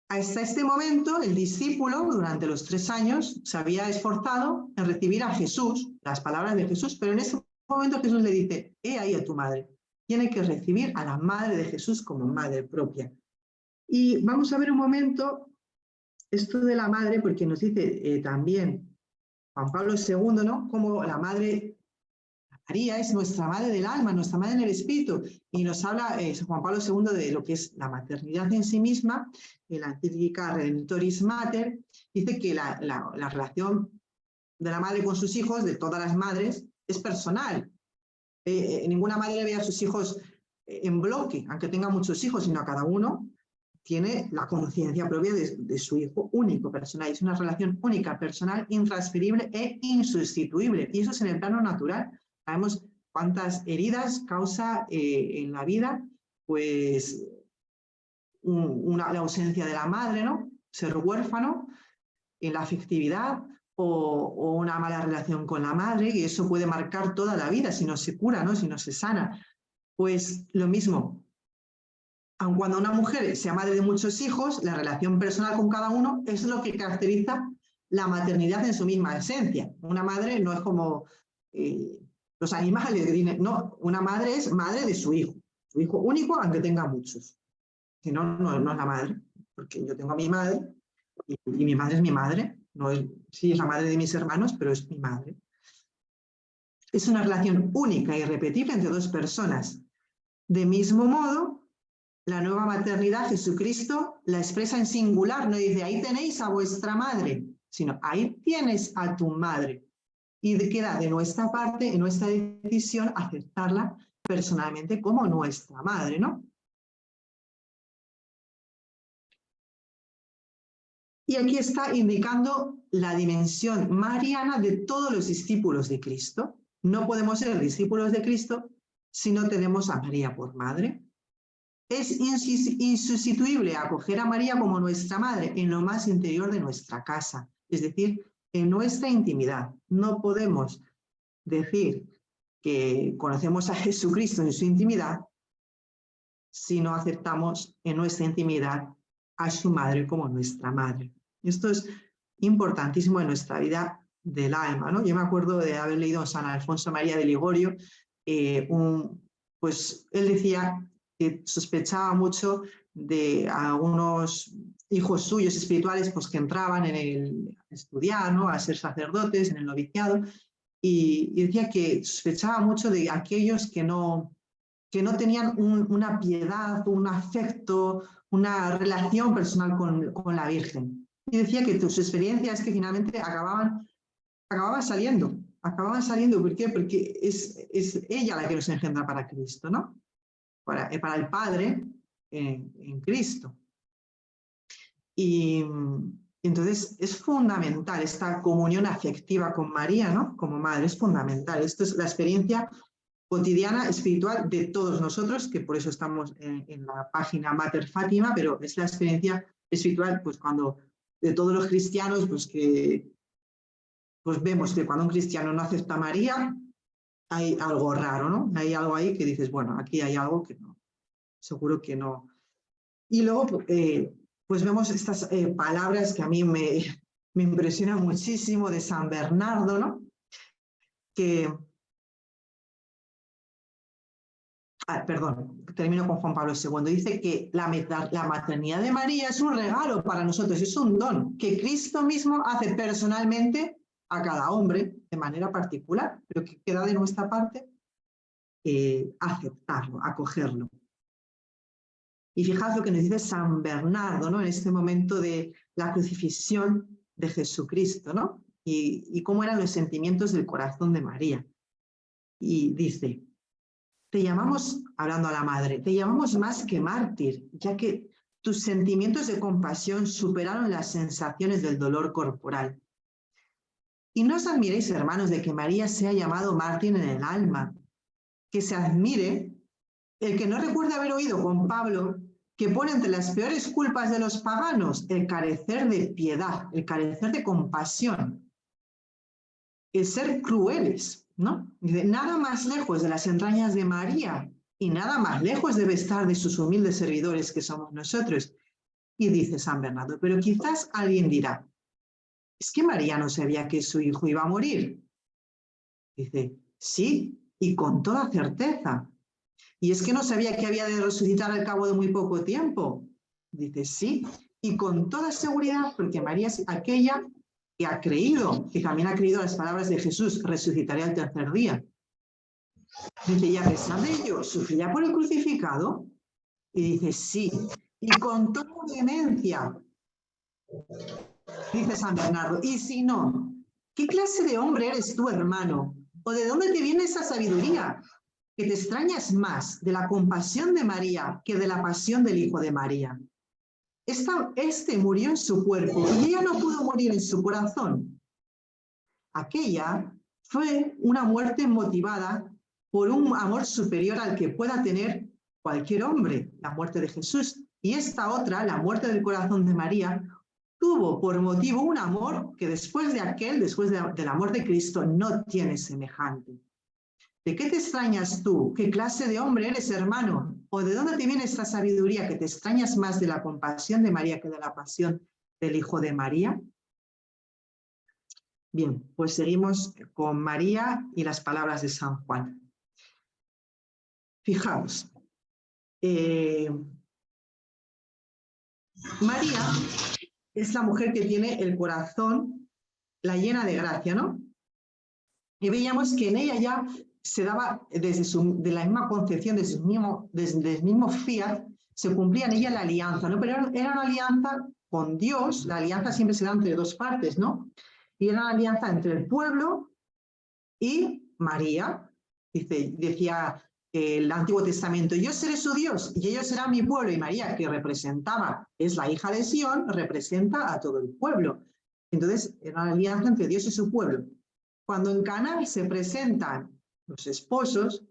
Hasta este momento, el discípulo, durante los 3 años, se había esforzado en recibir a Jesús, las palabras de Jesús, pero en ese momento Jesús le dice, he ahí a tu madre. Tiene que recibir a la madre de Jesús como madre propia. Y vamos a ver un momento esto de la madre, porque nos dice también Juan Pablo II, ¿no? Como la madre, María es nuestra madre del alma, nuestra madre en el espíritu, y nos habla Juan Pablo II de lo que es la maternidad en sí misma, en la encíclica Redemptoris Mater, dice que la relación de la madre con sus hijos, de todas las madres, es personal. Ninguna madre ve a sus hijos en bloque, aunque tenga muchos hijos, sino a cada uno tiene la conciencia propia de su hijo único, personal. Es una relación única, personal, intransferible e insustituible. Y eso es en el plano natural. Sabemos cuántas heridas causa en la vida, pues, la ausencia de la madre, ¿no? Ser huérfano, en la afectividad o una mala relación con la madre, y eso puede marcar toda la vida si no se cura, ¿no? Si no se sana. Pues lo mismo. Aun cuando una mujer sea madre de muchos hijos, la relación personal con cada uno es lo que caracteriza la maternidad en su misma esencia. Una madre no es como los animales, no, una madre es madre de su hijo único, aunque tenga muchos. Si no, no es la madre, porque yo tengo a mi madre y mi madre es mi madre, no es, sí es la madre de mis hermanos, pero es mi madre. Es una relación única e irrepetible entre dos personas. De mismo modo, la nueva maternidad, Jesucristo la expresa en singular, no dice, ahí tenéis a vuestra madre, sino ahí tienes a tu madre. Y queda de nuestra parte, en nuestra decisión, aceptarla personalmente como nuestra madre, ¿no? Y aquí está indicando la dimensión mariana de todos los discípulos de Cristo. No podemos ser discípulos de Cristo si no tenemos a María por madre. Es insustituible acoger a María como nuestra madre en lo más interior de nuestra casa, es decir, en nuestra intimidad. No podemos decir que conocemos a Jesucristo en su intimidad si no aceptamos en nuestra intimidad a su madre como nuestra madre. Esto es importantísimo en nuestra vida del alma, ¿no? Yo me acuerdo de haber leído a San Alfonso María de Ligorio, pues él decía que sospechaba mucho de algunos hijos suyos espirituales pues, que entraban en el estudiar, ¿no? A ser sacerdotes, en el noviciado, y decía que sospechaba mucho de aquellos que no tenían una piedad, un afecto, una relación personal con la Virgen. Y decía que su experiencia es que finalmente acababan saliendo. ¿Por qué? Porque es ella la que nos engendra para Cristo, ¿no? Para el Padre en Cristo. Y entonces es fundamental esta comunión afectiva con María, ¿no? Como madre, es fundamental. Esto es la experiencia cotidiana espiritual de todos nosotros, que por eso estamos en la página Mater Fátima, pero es la experiencia espiritual, pues cuando de todos los cristianos, pues que pues vemos que cuando un cristiano no acepta a María, hay algo raro, ¿no? Hay algo ahí que dices, bueno, aquí hay algo que no, seguro que no. Y luego, pues vemos estas palabras que a mí me impresionan muchísimo de San Bernardo, ¿no? Perdón, termino con Juan Pablo II. Dice que la maternidad de María es un regalo para nosotros, es un don que Cristo mismo hace personalmente a cada hombre de manera particular, pero que queda de nuestra parte aceptarlo, acogerlo. Y fijaos lo que nos dice San Bernardo, ¿no? En este momento de la crucifixión de Jesucristo, ¿no? Y cómo eran los sentimientos del corazón de María. Y dice: te llamamos, hablando a la madre, te llamamos más que mártir, ya que tus sentimientos de compasión superaron las sensaciones del dolor corporal. Y no os admiréis, hermanos, de que María sea llamado mártir en el alma, que se admire el que no recuerde haber oído con Pablo que pone entre las peores culpas de los paganos el carecer de piedad, el carecer de compasión, el ser crueles, ¿no? Dice, nada más lejos de las entrañas de María y nada más lejos debe estar de sus humildes servidores que somos nosotros. Y dice San Bernardo, pero quizás alguien dirá, es que María no sabía que su hijo iba a morir. Dice, sí, y con toda certeza. Y es que no sabía que había de resucitar al cabo de muy poco tiempo. Dice, sí, y con toda seguridad, porque María es aquella que ha creído, que también ha creído las palabras de Jesús, resucitaré al tercer día. Dice, y a pesar de ello, ¿sufrirá por el crucificado? Y dice, sí, y con toda vehemencia. Dice San Bernardo, y si no, ¿qué clase de hombre eres tú, hermano? ¿O de dónde te viene esa sabiduría? Que te extrañas más de la compasión de María que de la pasión del Hijo de María. Este murió en su cuerpo y ella no pudo morir en su corazón. Aquella fue una muerte motivada por un amor superior al que pueda tener cualquier hombre, la muerte de Jesús. Y esta otra, la muerte del corazón de María, tuvo por motivo un amor que después del amor de Cristo, no tiene semejante. ¿De qué te extrañas tú? ¿Qué clase de hombre eres, hermano? ¿O de dónde te viene esta sabiduría que te extrañas más de la compasión de María que de la pasión del Hijo de María? Bien, pues seguimos con María y las palabras de San Juan. Fijaos, María es la mujer que tiene el corazón, la llena de gracia, ¿no? Y veíamos que en ella ya se daba, de la misma concepción, desde el mismo fiat, se cumplía en ella la alianza, ¿no? Pero era una alianza con Dios, la alianza siempre se da entre dos partes, ¿no? Y era una alianza entre el pueblo y María. Decía el Antiguo Testamento, yo seré su Dios y ellos serán mi pueblo. Y María, que representaba, es la hija de Sión, representa a todo el pueblo. Entonces, era una alianza entre Dios y su pueblo. Cuando en Caná se presentan los esposos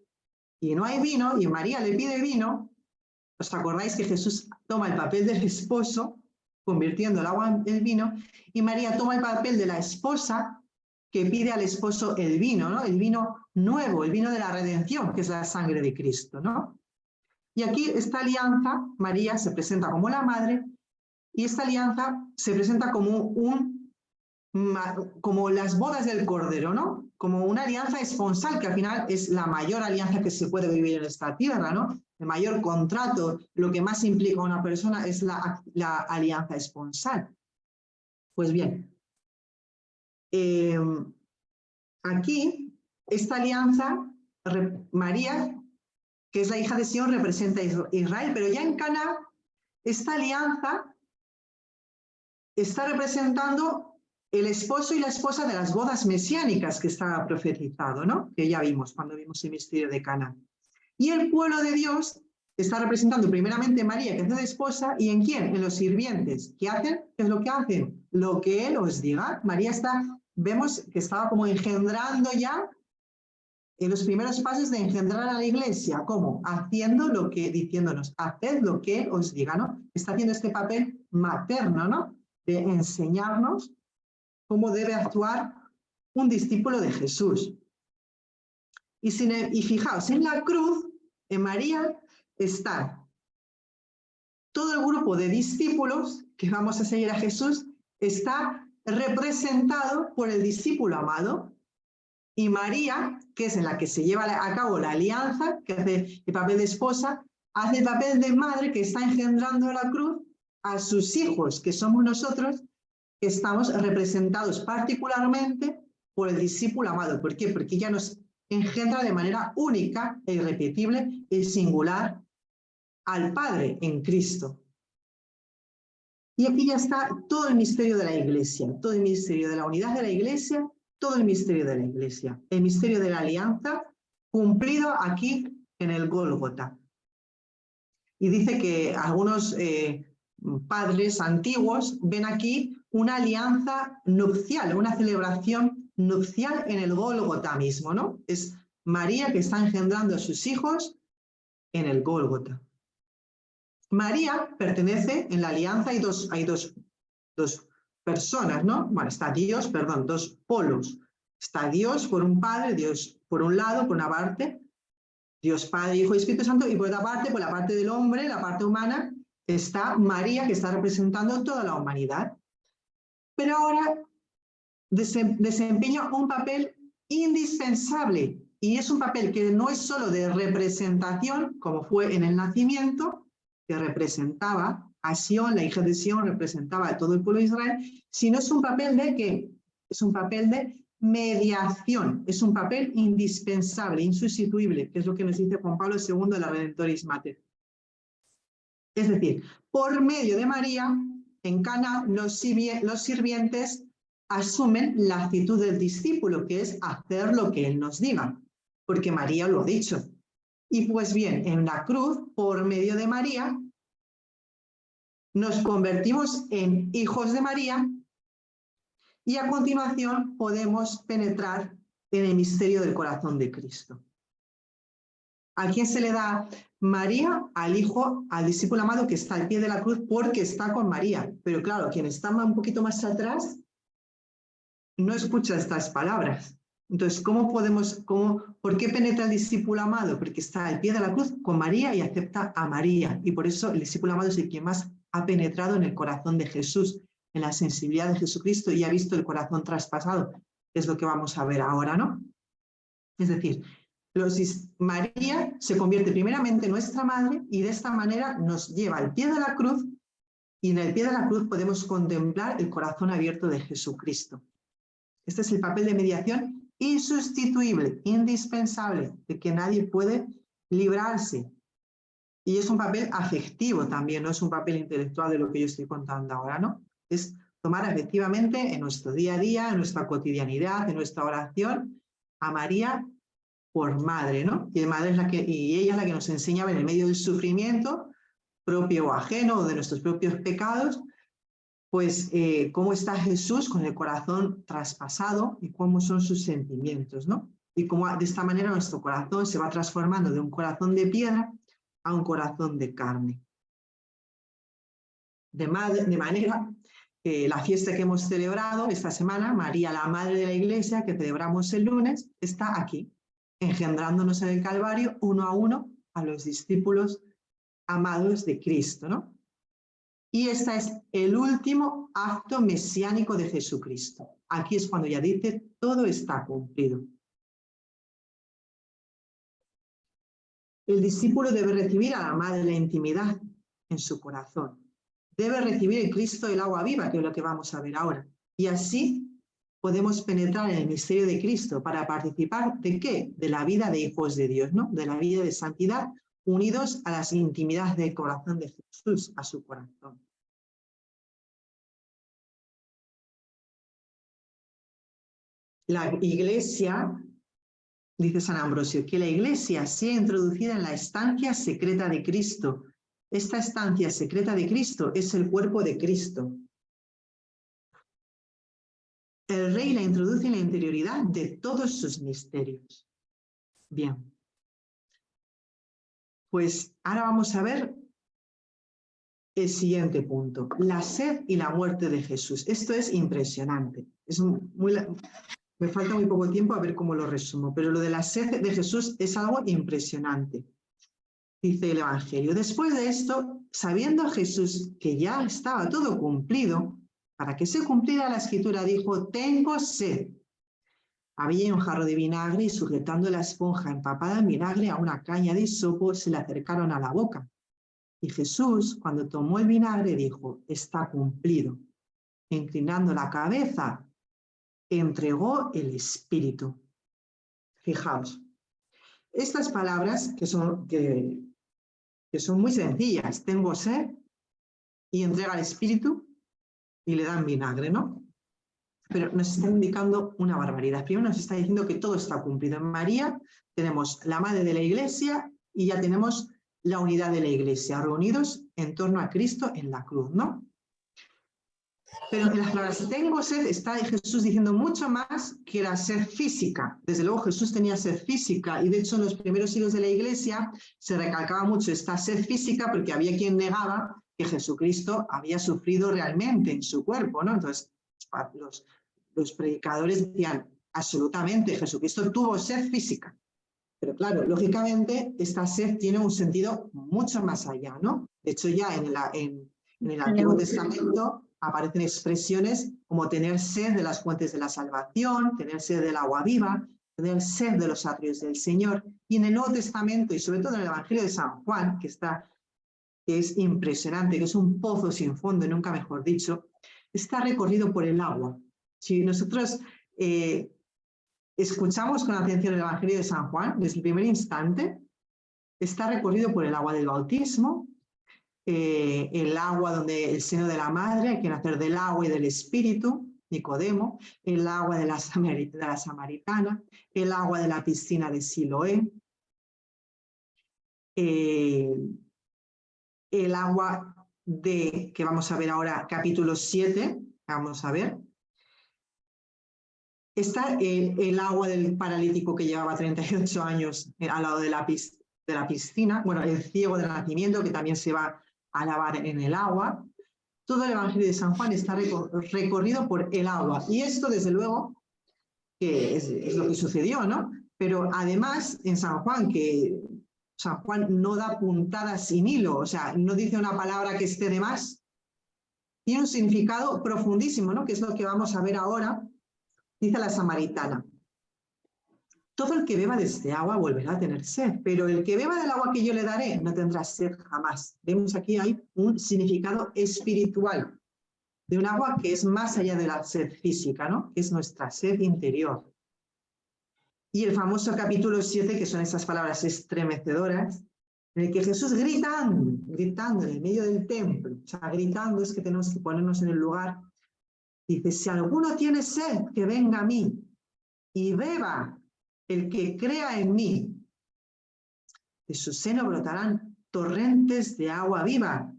y no hay vino y María le pide vino, ¿os acordáis que Jesús toma el papel del esposo, convirtiendo el agua en vino, y María toma el papel de la esposa que pide al esposo el vino, ¿no? El vino nuevo, el vino de la redención, que es la sangre de Cristo, ¿no? Y aquí esta alianza, María se presenta como la madre, y esta alianza se presenta como un como las bodas del Cordero, ¿no? Como una alianza esponsal, que al final es la mayor alianza que se puede vivir en esta tierra, ¿no? El mayor contrato, lo que más implica a una persona es la alianza esponsal. Pues bien, aquí, esta alianza, María, que es la hija de Sión, representa a Israel, pero ya en Cana, esta alianza está representando el esposo y la esposa de las bodas mesiánicas que está profetizado, ¿no? Que ya vimos cuando vimos el misterio de Cana. Y el pueblo de Dios está representando primeramente María, que hace de esposa, ¿y en quién? En los sirvientes. ¿Qué hacen? ¿Qué es lo que hacen? Lo que Él os diga. María vemos que estaba como engendrando ya en los primeros pasos de engendrar a la iglesia. ¿Cómo? Haciendo lo que, diciéndonos, haced lo que Él os diga, ¿no? Está haciendo este papel materno, ¿no? De enseñarnos cómo debe actuar un discípulo de Jesús. Y fijaos, en la cruz, en María, está todo el grupo de discípulos que vamos a seguir a Jesús, está representado por el discípulo amado, y María, que es en la que se lleva a cabo la alianza, que hace el papel de esposa, hace el papel de madre que está engendrando la cruz a sus hijos, que somos nosotros, que estamos representados particularmente por el discípulo amado. ¿Por qué? Porque ella nos engendra de manera única e irrepetible y singular al Padre en Cristo. Y aquí ya está todo el misterio de la Iglesia, todo el misterio de la unidad de la Iglesia, todo el misterio de la Iglesia, el misterio de la alianza cumplido aquí en el Gólgota. Y dice que algunos padres antiguos ven aquí una alianza nupcial, una celebración nupcial en el Gólgota mismo, ¿no? Es María que está engendrando a sus hijos en el Gólgota. María pertenece en la alianza, hay dos personas, ¿no? Bueno, está Dios, perdón, dos polos. Está Dios por un padre, Dios por un lado, por una parte, Dios Padre, Hijo y Espíritu Santo, y por otra parte, por la parte del hombre, la parte humana, está María, que está representando toda la humanidad. Pero ahora desempeña un papel indispensable, y es un papel que no es solo de representación, como fue en el nacimiento, que representaba a Sión, la hija de Sión representaba a todo el pueblo de Israel, sino es un papel de ¿qué? Es un papel de mediación, es un papel indispensable, insustituible, que es lo que nos dice Juan Pablo II de la Redentoris Mater. Es decir, por medio de María, en Cana, los sirvientes asumen la actitud del discípulo, que es hacer lo que Él nos diga, porque María lo ha dicho. Y pues bien, en la cruz, por medio de María, nos convertimos en hijos de María y a continuación podemos penetrar en el misterio del corazón de Cristo. ¿A quién se le da María? Al hijo, al discípulo amado que está al pie de la cruz porque está con María. Pero claro, quien está un poquito más atrás no escucha estas palabras. Entonces, ¿por qué penetra el discípulo amado? Porque está al pie de la cruz con María y acepta a María. Y por eso el discípulo amado es el que más ha penetrado en el corazón de Jesús, en la sensibilidad de Jesucristo, y ha visto el corazón traspasado. Es lo que vamos a ver ahora, ¿no? Es decir, María se convierte primeramente en nuestra madre y de esta manera nos lleva al pie de la cruz, y en el pie de la cruz podemos contemplar el corazón abierto de Jesucristo. Este es el papel de mediación insustituible, indispensable, de que nadie puede librarse. Y es un papel afectivo también, no es un papel intelectual de lo que yo estoy contando ahora, ¿no? Es tomar efectivamente en nuestro día a día, en nuestra cotidianidad, en nuestra oración, a María por madre, ¿no? Y ella es la que nos enseña en el medio del sufrimiento, propio o ajeno, o de nuestros propios pecados, pues cómo está Jesús con el corazón traspasado y cómo son sus sentimientos, ¿no? Y cómo de esta manera nuestro corazón se va transformando de un corazón de piedra a un corazón de carne. De manera que la fiesta que hemos celebrado esta semana, María, la Madre de la Iglesia, que celebramos el lunes, está aquí, engendrándonos en el Calvario uno a uno a los discípulos amados de Cristo, ¿no? Y este es el último acto mesiánico de Jesucristo. Aquí es cuando ya dice, todo está cumplido. El discípulo debe recibir a la madre la intimidad en su corazón. Debe recibir en Cristo el agua viva, que es lo que vamos a ver ahora. Y así podemos penetrar en el misterio de Cristo para participar ¿de qué? De la vida de hijos de Dios, ¿no? De la vida de santidad, unidos a las intimidades del corazón de Jesús, a su corazón. La Iglesia, dice San Ambrosio, que la Iglesia sea introducida en la estancia secreta de Cristo. Esta estancia secreta de Cristo es el cuerpo de Cristo. El Rey la introduce en la interioridad de todos sus misterios. Bien. Pues ahora vamos a ver el siguiente punto. La sed y la muerte de Jesús. Esto es impresionante. Me falta muy poco tiempo a ver cómo lo resumo, pero lo de la sed de Jesús es algo impresionante. Dice el Evangelio, después de esto, sabiendo Jesús que ya estaba todo cumplido, para que se cumpliera la escritura, dijo, tengo sed. Había un jarro de vinagre y sujetando la esponja empapada en vinagre a una caña de hisopo, se le acercaron a la boca. Y Jesús, cuando tomó el vinagre, dijo, está cumplido. Inclinando la cabeza, entregó el espíritu. Fijaos, estas palabras que son muy sencillas, tengo sed y entrega el espíritu y le dan vinagre, ¿no? Pero nos está indicando una barbaridad. Primero nos está diciendo que todo está cumplido. En María tenemos la madre de la Iglesia y ya tenemos la unidad de la Iglesia, reunidos en torno a Cristo en la cruz, ¿no? Pero en las palabras tengo sed está Jesús diciendo mucho más que la sed física. Desde luego Jesús tenía sed física y de hecho en los primeros siglos de la Iglesia se recalcaba mucho esta sed física porque había quien negaba que Jesucristo había sufrido realmente en su cuerpo, ¿no? Entonces los predicadores decían absolutamente Jesucristo tuvo sed física. Pero claro, lógicamente esta sed tiene un sentido mucho más allá, ¿no? De hecho ya en el Antiguo Testamento aparecen expresiones como tener sed de las fuentes de la salvación, tener sed del agua viva, tener sed de los atrios del Señor. Y en el Nuevo Testamento, y sobre todo en el Evangelio de San Juan, que es impresionante, que es un pozo sin fondo, nunca mejor dicho, está recorrido por el agua. Si nosotros escuchamos con atención el Evangelio de San Juan, desde el primer instante, está recorrido por el agua del bautismo, el agua donde el seno de la madre, hay que nacer del agua y del espíritu, Nicodemo, el agua de la samaritana, el agua de la piscina de Siloé, el agua que vamos a ver ahora, capítulo 7, vamos a ver. Está el agua del paralítico que llevaba 38 años al lado de la piscina, bueno, el ciego del nacimiento que también se va a lavar en el agua. Todo el Evangelio de San Juan está recorrido por el agua. Y esto, desde luego, que es lo que sucedió, ¿no? Pero además, en San Juan, que San Juan no da puntadas sin hilo, o sea, no dice una palabra que esté de más, tiene un significado profundísimo, ¿no? Que es lo que vamos a ver ahora. Dice la samaritana, todo el que beba de este agua volverá a tener sed, pero el que beba del agua que yo le daré no tendrá sed jamás. Vemos aquí hay un significado espiritual de un agua que es más allá de la sed física, ¿no? Que es nuestra sed interior. Y el famoso capítulo 7, que son esas palabras estremecedoras, en el que Jesús gritando en el medio del templo, o sea, gritando es que tenemos que ponernos en el lugar. Dice, si alguno tiene sed, que venga a mí y beba. El que crea en mí, de su seno brotarán torrentes de agua viva.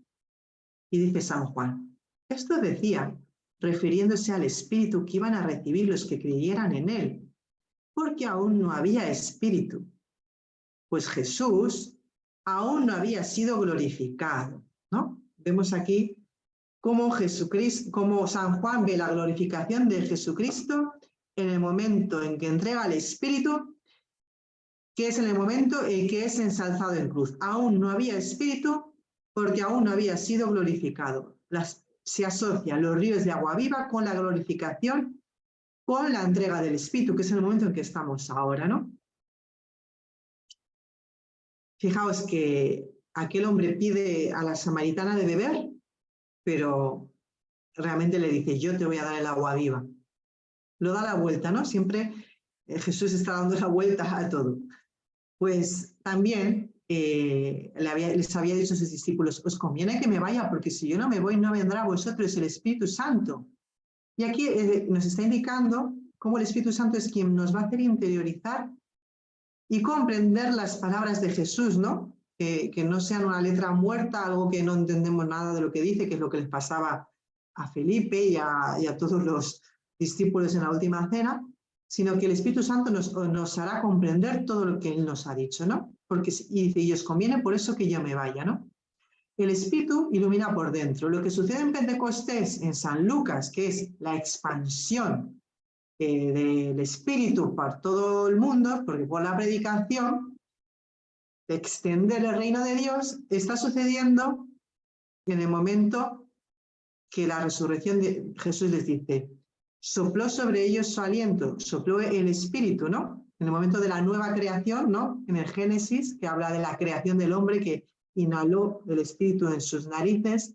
Y dice San Juan, esto decía, refiriéndose al espíritu que iban a recibir los que creyeran en él, porque aún no había espíritu, pues Jesús aún no había sido glorificado, ¿no? Vemos aquí cómo San Juan ve la glorificación de Jesucristo en el momento en que entrega el Espíritu, que es en el momento en que es ensalzado en cruz. Aún no había Espíritu porque aún no había sido glorificado. se asocian los ríos de agua viva con la glorificación, con la entrega del Espíritu, que es el momento en que estamos ahora, ¿no? Fijaos que aquel hombre pide a la samaritana de beber, pero realmente le dice, yo te voy a dar el agua viva. Lo da la vuelta, ¿no? Siempre Jesús está dando la vuelta a todo. Pues también les había dicho a sus discípulos, os conviene que me vaya, porque si yo no me voy, no vendrá a vosotros el Espíritu Santo. Y aquí nos está indicando cómo el Espíritu Santo es quien nos va a hacer interiorizar y comprender las palabras de Jesús, ¿no? Que no sean una letra muerta, algo que no entendemos nada de lo que dice, que es lo que les pasaba a Felipe y a todos los discípulos en la última cena, sino que el Espíritu Santo nos hará comprender todo lo que Él nos ha dicho, ¿no? Porque, y dice, y os conviene por eso que yo me vaya, ¿no? El Espíritu ilumina por dentro. Lo que sucede en Pentecostés, en San Lucas, que es la expansión del Espíritu por todo el mundo, porque por la predicación, de extender el reino de Dios, está sucediendo en el momento que la resurrección de Jesús les dice, sopló sobre ellos su aliento, sopló el Espíritu, ¿no? En el momento de la nueva creación, ¿no? En el Génesis, que habla de la creación del hombre que inhaló el Espíritu en sus narices,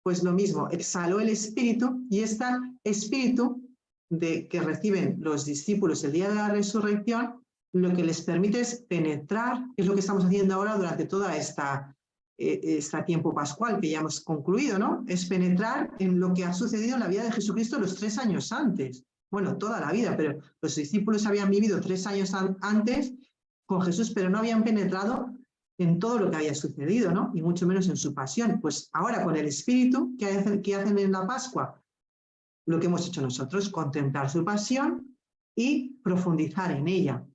pues lo mismo, exhaló el Espíritu y este Espíritu que reciben los discípulos el día de la resurrección, lo que les permite es penetrar, que es lo que estamos haciendo ahora durante toda este tiempo pascual que ya hemos concluido, ¿no? Es penetrar en lo que ha sucedido en la vida de Jesucristo los 3 años antes. Bueno, toda la vida, pero los discípulos habían vivido 3 años antes con Jesús, pero no habían penetrado en todo lo que había sucedido, ¿no? Y mucho menos en su pasión. Pues ahora con el Espíritu, ¿qué hacen en la Pascua? Lo que hemos hecho nosotros, contemplar su pasión y profundizar en ella.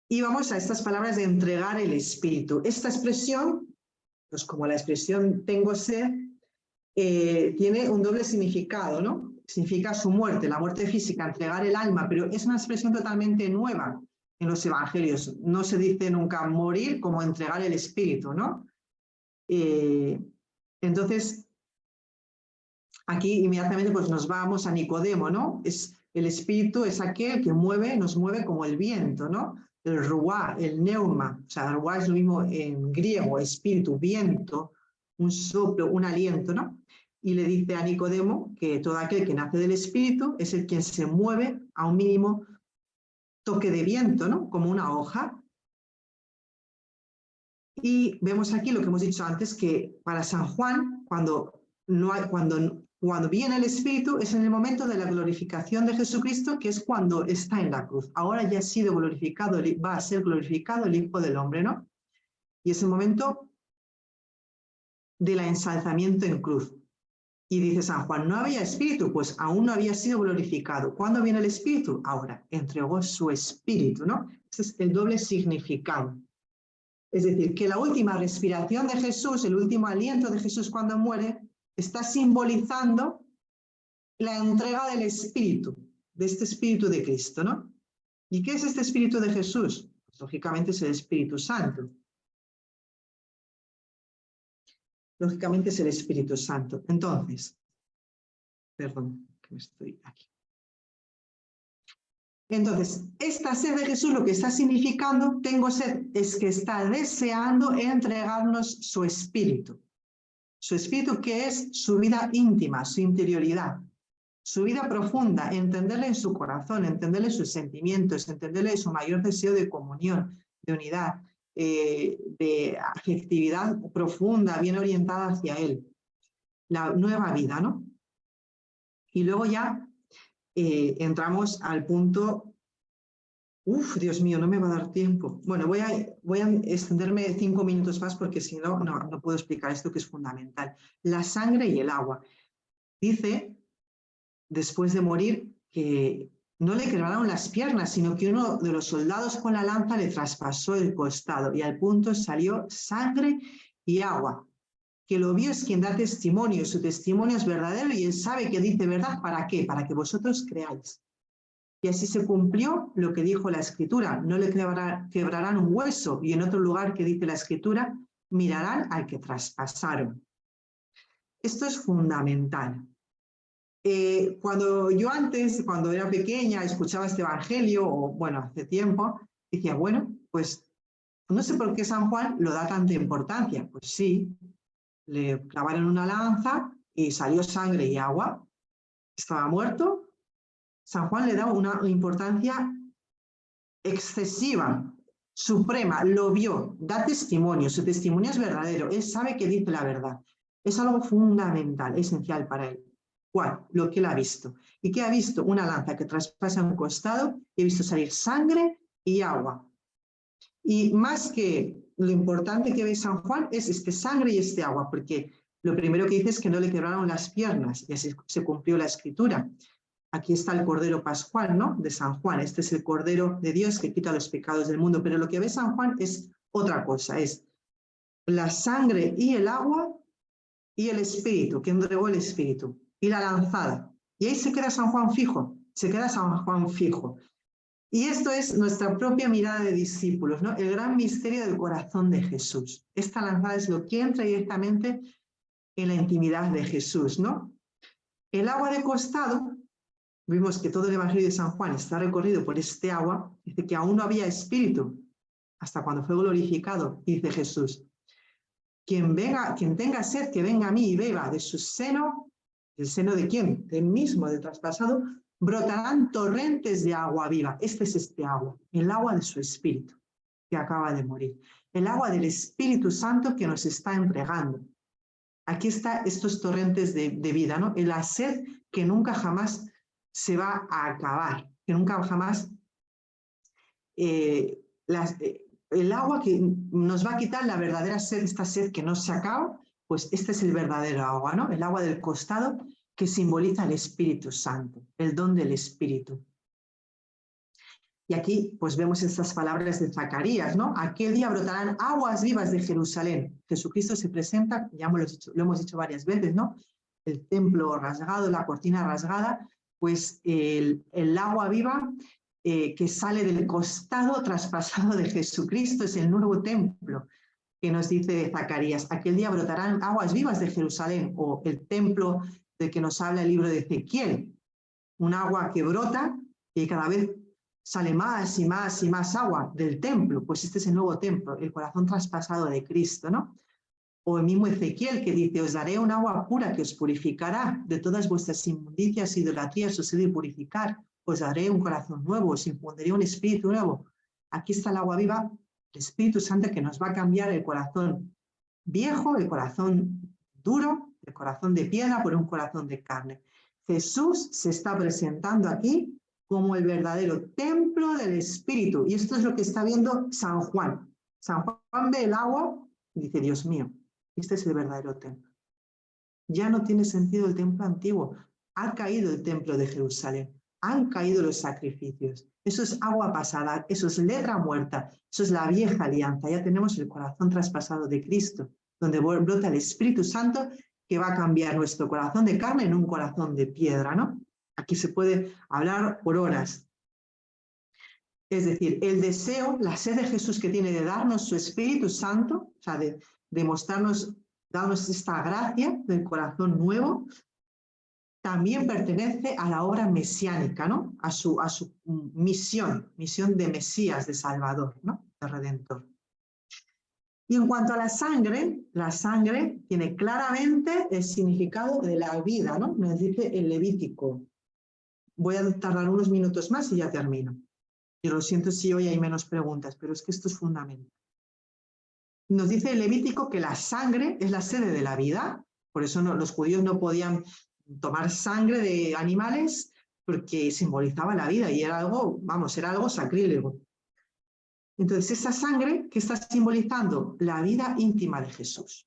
Y vamos a estas palabras de entregar el Espíritu. Esta expresión, pues como la expresión tengo sed, tiene un doble significado, ¿no? Significa su muerte, la muerte física, entregar el alma, pero es una expresión totalmente nueva en los evangelios. No se dice nunca morir como entregar el Espíritu, ¿no? Entonces, aquí inmediatamente pues nos vamos a Nicodemo, ¿no? El Espíritu es aquel que nos mueve como el viento, ¿no? El ruá, el neuma, o sea, el ruá es lo mismo en griego, espíritu, viento, un soplo, un aliento, ¿no? Y le dice a Nicodemo que todo aquel que nace del Espíritu es el quien se mueve a un mínimo toque de viento, ¿no? Como una hoja. Y vemos aquí lo que hemos dicho antes, que para San Juan, cuando viene el Espíritu, es en el momento de la glorificación de Jesucristo, que es cuando está en la cruz. Ahora ya ha sido glorificado, va a ser glorificado el Hijo del Hombre, ¿no? Y es el momento del ensalzamiento en cruz. Y dice San Juan, ¿no había Espíritu? Pues aún no había sido glorificado. ¿Cuándo viene el Espíritu? Ahora, entregó su Espíritu, ¿no? Ese es el doble significado. Es decir, que la última respiración de Jesús, el último aliento de Jesús cuando muere, está simbolizando la entrega del Espíritu, de este Espíritu de Cristo, ¿no? ¿Y qué es este Espíritu de Jesús? Pues, lógicamente es el Espíritu Santo. Lógicamente es el Espíritu Santo. Entonces, perdón, que me estoy aquí. Entonces, esta sed de Jesús lo que está significando, tengo sed, es que está deseando entregarnos su Espíritu. Su Espíritu que es su vida íntima, su interioridad, su vida profunda, entenderle en su corazón, entenderle sus sentimientos, entenderle su mayor deseo de comunión, de unidad, de afectividad profunda, bien orientada hacia Él. La nueva vida, ¿no? Y luego ya entramos al punto, Dios mío, no me va a dar tiempo. Bueno, voy a extenderme 5 minutos más porque si no, no puedo explicar esto que es fundamental. La sangre y el agua. Dice, después de morir, que no le quebraron las piernas, sino que uno de los soldados con la lanza le traspasó el costado y al punto salió sangre y agua. Que lo vio es quien da testimonio, su testimonio es verdadero y él sabe que dice verdad. ¿Para qué? Para que vosotros creáis. Y así se cumplió lo que dijo la Escritura, no le quebrarán un hueso. Y en otro lugar que dice la Escritura, mirarán al que traspasaron. Esto es fundamental. Cuando yo antes, cuando era pequeña, escuchaba este evangelio, o bueno, hace tiempo, decía, bueno, pues no sé por qué San Juan lo da tanta importancia. Pues sí, le clavaron una lanza y salió sangre y agua. Estaba muerto. San Juan le da una importancia excesiva, suprema, lo vio, da testimonio, su testimonio es verdadero, él sabe que dice la verdad. Es algo fundamental, esencial para él. ¿Cuál? Lo que él ha visto. ¿Y qué ha visto? Una lanza que traspasa un costado y ha visto salir sangre y agua. Y más que lo importante que ve San Juan es este sangre y este agua, porque lo primero que dice es que no le quebraron las piernas, y así se cumplió la escritura. Aquí está el Cordero Pascual, ¿no? De San Juan. Este es el Cordero de Dios que quita los pecados del mundo. Pero lo que ve San Juan es otra cosa, es la sangre y el agua y el Espíritu, que entregó el Espíritu, y la lanzada. Y ahí se queda San Juan fijo, se queda San Juan fijo. Y esto es nuestra propia mirada de discípulos, ¿no? El gran misterio del corazón de Jesús. Esta lanzada es lo que entra directamente en la intimidad de Jesús, ¿no? El agua de costado, vimos que todo el Evangelio de San Juan está recorrido por este agua, dice que aún no había espíritu hasta cuando fue glorificado, dice Jesús. Quien tenga sed, que venga a mí y beba de su seno. ¿Del seno de quién? Del mismo, del traspasado, brotarán torrentes de agua viva. Este es este agua, el agua de su espíritu, que acaba de morir. El agua del Espíritu Santo que nos está entregando. Aquí están estos torrentes de vida, ¿no? La sed que nunca jamás se va a acabar, que nunca jamás el agua que nos va a quitar la verdadera sed, esta sed que no se acaba, pues este es el verdadero agua, ¿no? El agua del costado que simboliza el Espíritu Santo, el don del Espíritu. Y aquí pues vemos estas palabras de Zacarías, ¿no? Aquel día brotarán aguas vivas de Jerusalén. Jesucristo se presenta, ya lo hemos dicho varias veces, ¿no? El templo rasgado, la cortina rasgada, pues el agua viva que sale del costado traspasado de Jesucristo es el nuevo templo que nos dice Zacarías. Aquel día brotarán aguas vivas de Jerusalén, o el templo del que nos habla el libro de Ezequiel. Un agua que brota y cada vez sale más y más y más agua del templo. Pues este es el nuevo templo, el corazón traspasado de Cristo, ¿no? O el mismo Ezequiel que dice, os daré un agua pura que os purificará de todas vuestras inmundicias, idolatrías, os he de purificar. Os daré un corazón nuevo, os infundiré un espíritu nuevo. Aquí está el agua viva, el Espíritu Santo que nos va a cambiar el corazón viejo, el corazón duro, el corazón de piedra por un corazón de carne. Jesús se está presentando aquí como el verdadero templo del Espíritu. Y esto es lo que está viendo San Juan. San Juan ve el agua y dice, Dios mío, este es el verdadero templo. Ya no tiene sentido el templo antiguo. Ha caído el templo de Jerusalén. Han caído los sacrificios. Eso es agua pasada, eso es letra muerta, eso es la vieja alianza. Ya tenemos el corazón traspasado de Cristo, donde brota el Espíritu Santo que va a cambiar nuestro corazón de carne en un corazón de piedra, ¿no? Aquí se puede hablar por horas. Es decir, el deseo, la sed de Jesús que tiene de darnos su Espíritu Santo, o sea, de mostrarnos, darnos esta gracia del corazón nuevo, también pertenece a la obra mesiánica, ¿no? A su misión de Mesías, de Salvador, ¿no? De Redentor. Y en cuanto a la sangre tiene claramente el significado de la vida, ¿no? Nos dice el Levítico. Voy a tardar unos minutos más y ya termino. Y lo siento si hoy hay menos preguntas, pero es que esto es fundamental. Nos dice el Levítico que la sangre es la sede de la vida, por eso los judíos no podían tomar sangre de animales porque simbolizaba la vida y era algo, era algo sacrílego. Entonces, esa sangre que está simbolizando la vida íntima de Jesús,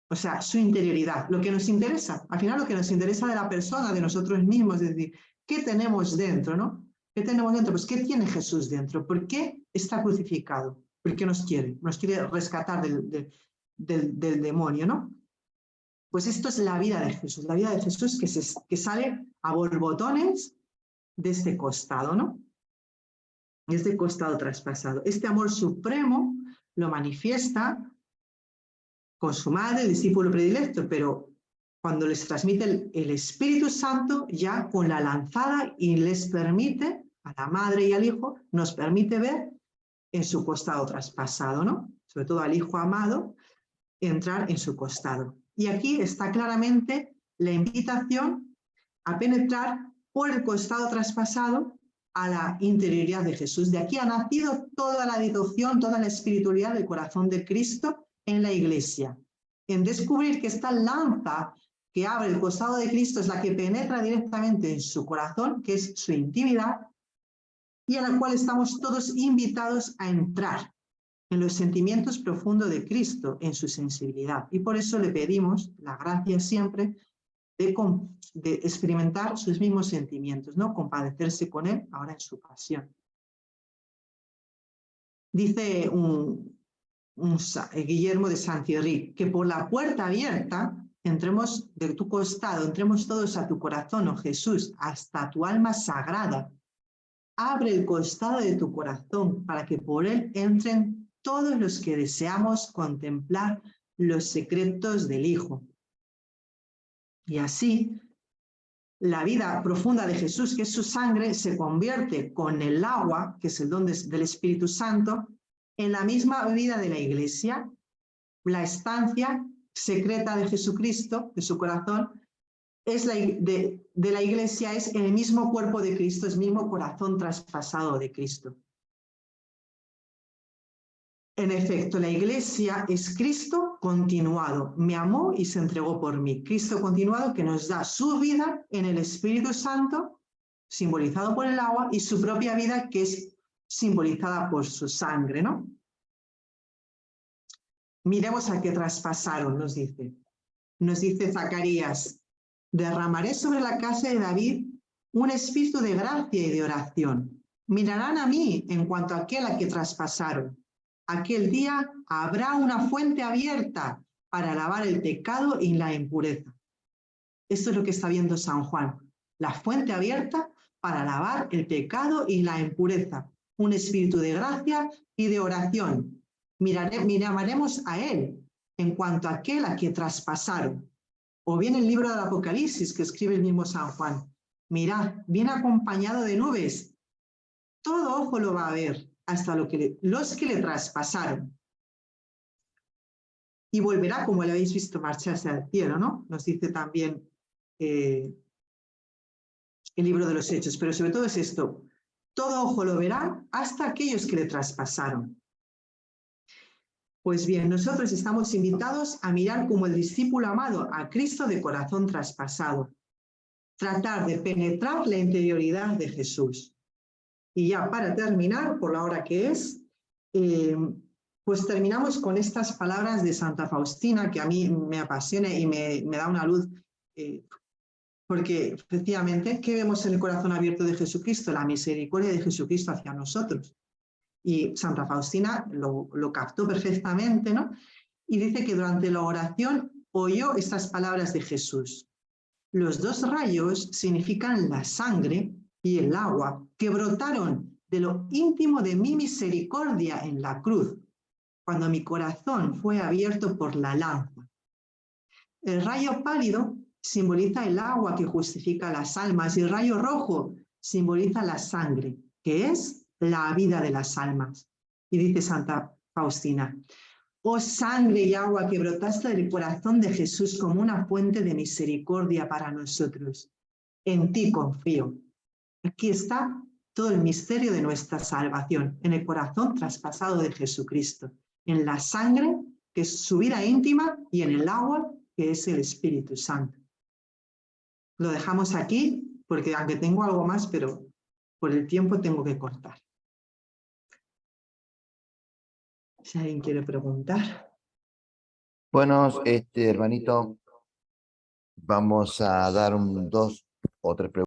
o sea, su interioridad, lo que nos interesa, al final lo que nos interesa de la persona, de nosotros mismos, es decir, ¿qué tenemos dentro, no? ¿Qué tenemos dentro? Pues, ¿qué tiene Jesús dentro? ¿Por qué está crucificado? ¿Por qué nos quiere? Nos quiere rescatar del demonio, ¿no? Pues esto es la vida de Jesús, la vida de Jesús que sale a borbotones de este costado, ¿no? Este costado traspasado. Este amor supremo lo manifiesta con su madre, el discípulo predilecto, pero cuando les transmite el Espíritu Santo, ya con la lanzada y les permite, a la madre y al hijo, nos permite ver en su costado traspasado, ¿no? Sobre todo al hijo amado, entrar en su costado. Y aquí está claramente la invitación a penetrar por el costado traspasado a la interioridad de Jesús. De aquí ha nacido toda la devoción, toda la espiritualidad del corazón de Cristo en la Iglesia. En descubrir que esta lanza que abre el costado de Cristo es la que penetra directamente en su corazón, que es su intimidad, y a la cual estamos todos invitados a entrar en los sentimientos profundos de Cristo, en su sensibilidad. Y por eso le pedimos la gracia siempre de experimentar sus mismos sentimientos, ¿no? Compadecerse con él ahora en su pasión. Dice Guillermo de Saint-Thierry que por la puerta abierta entremos de tu costado, entremos todos a tu corazón, oh Jesús, hasta tu alma sagrada. Abre el costado de tu corazón para que por él entren todos los que deseamos contemplar los secretos del Hijo. Y así, la vida profunda de Jesús, que es su sangre, se convierte con el agua, que es el don del Espíritu Santo, en la misma vida de la Iglesia. La estancia secreta de Jesucristo, de su corazón, es de la Iglesia, es el mismo cuerpo de Cristo, es el mismo corazón traspasado de Cristo. En efecto, la Iglesia es Cristo continuado. Me amó y se entregó por mí. Cristo continuado que nos da su vida en el Espíritu Santo, simbolizado por el agua, y su propia vida que es simbolizada por su sangre, ¿no? Miremos a qué traspasaron, nos dice. Nos dice Zacarías, derramaré sobre la casa de David un espíritu de gracia y de oración. Mirarán a mí en cuanto a aquel a que traspasaron. Aquel día habrá una fuente abierta para lavar el pecado y la impureza. Esto es lo que está viendo San Juan. La fuente abierta para lavar el pecado y la impureza. Un espíritu de gracia y de oración. Miraremos a él en cuanto a aquel a que traspasaron. O bien el libro del Apocalipsis que escribe el mismo San Juan. Mirad, viene acompañado de nubes. Todo ojo lo va a ver, hasta los que le traspasaron. Y volverá, como lo habéis visto, marcharse al cielo, ¿no? Nos dice también el libro de los Hechos. Pero sobre todo es esto. Todo ojo lo verá hasta aquellos que le traspasaron. Pues bien, nosotros estamos invitados a mirar como el discípulo amado a Cristo de corazón traspasado. Tratar de penetrar la interioridad de Jesús. Y ya para terminar, por la hora que es, pues terminamos con estas palabras de Santa Faustina, que a mí me apasiona y me da una luz, porque efectivamente, ¿qué vemos en el corazón abierto de Jesucristo? La misericordia de Jesucristo hacia nosotros. Y Santa Faustina lo captó perfectamente, ¿no? Y dice que durante la oración oyó estas palabras de Jesús. Los dos rayos significan la sangre y el agua que brotaron de lo íntimo de mi misericordia en la cruz, cuando mi corazón fue abierto por la lanza. El rayo pálido simboliza el agua que justifica las almas y el rayo rojo simboliza la sangre, que es la vida de las almas. Y dice Santa Faustina, oh sangre y agua que brotaste del corazón de Jesús como una fuente de misericordia para nosotros. En ti confío. Aquí está todo el misterio de nuestra salvación, en el corazón traspasado de Jesucristo, en la sangre, que es su vida íntima, y en el agua, que es el Espíritu Santo. Lo dejamos aquí, porque aunque tengo algo más, pero por el tiempo tengo que cortar. Si alguien quiere preguntar. Bueno, hermanito, vamos a dar 2 o 3 preguntas.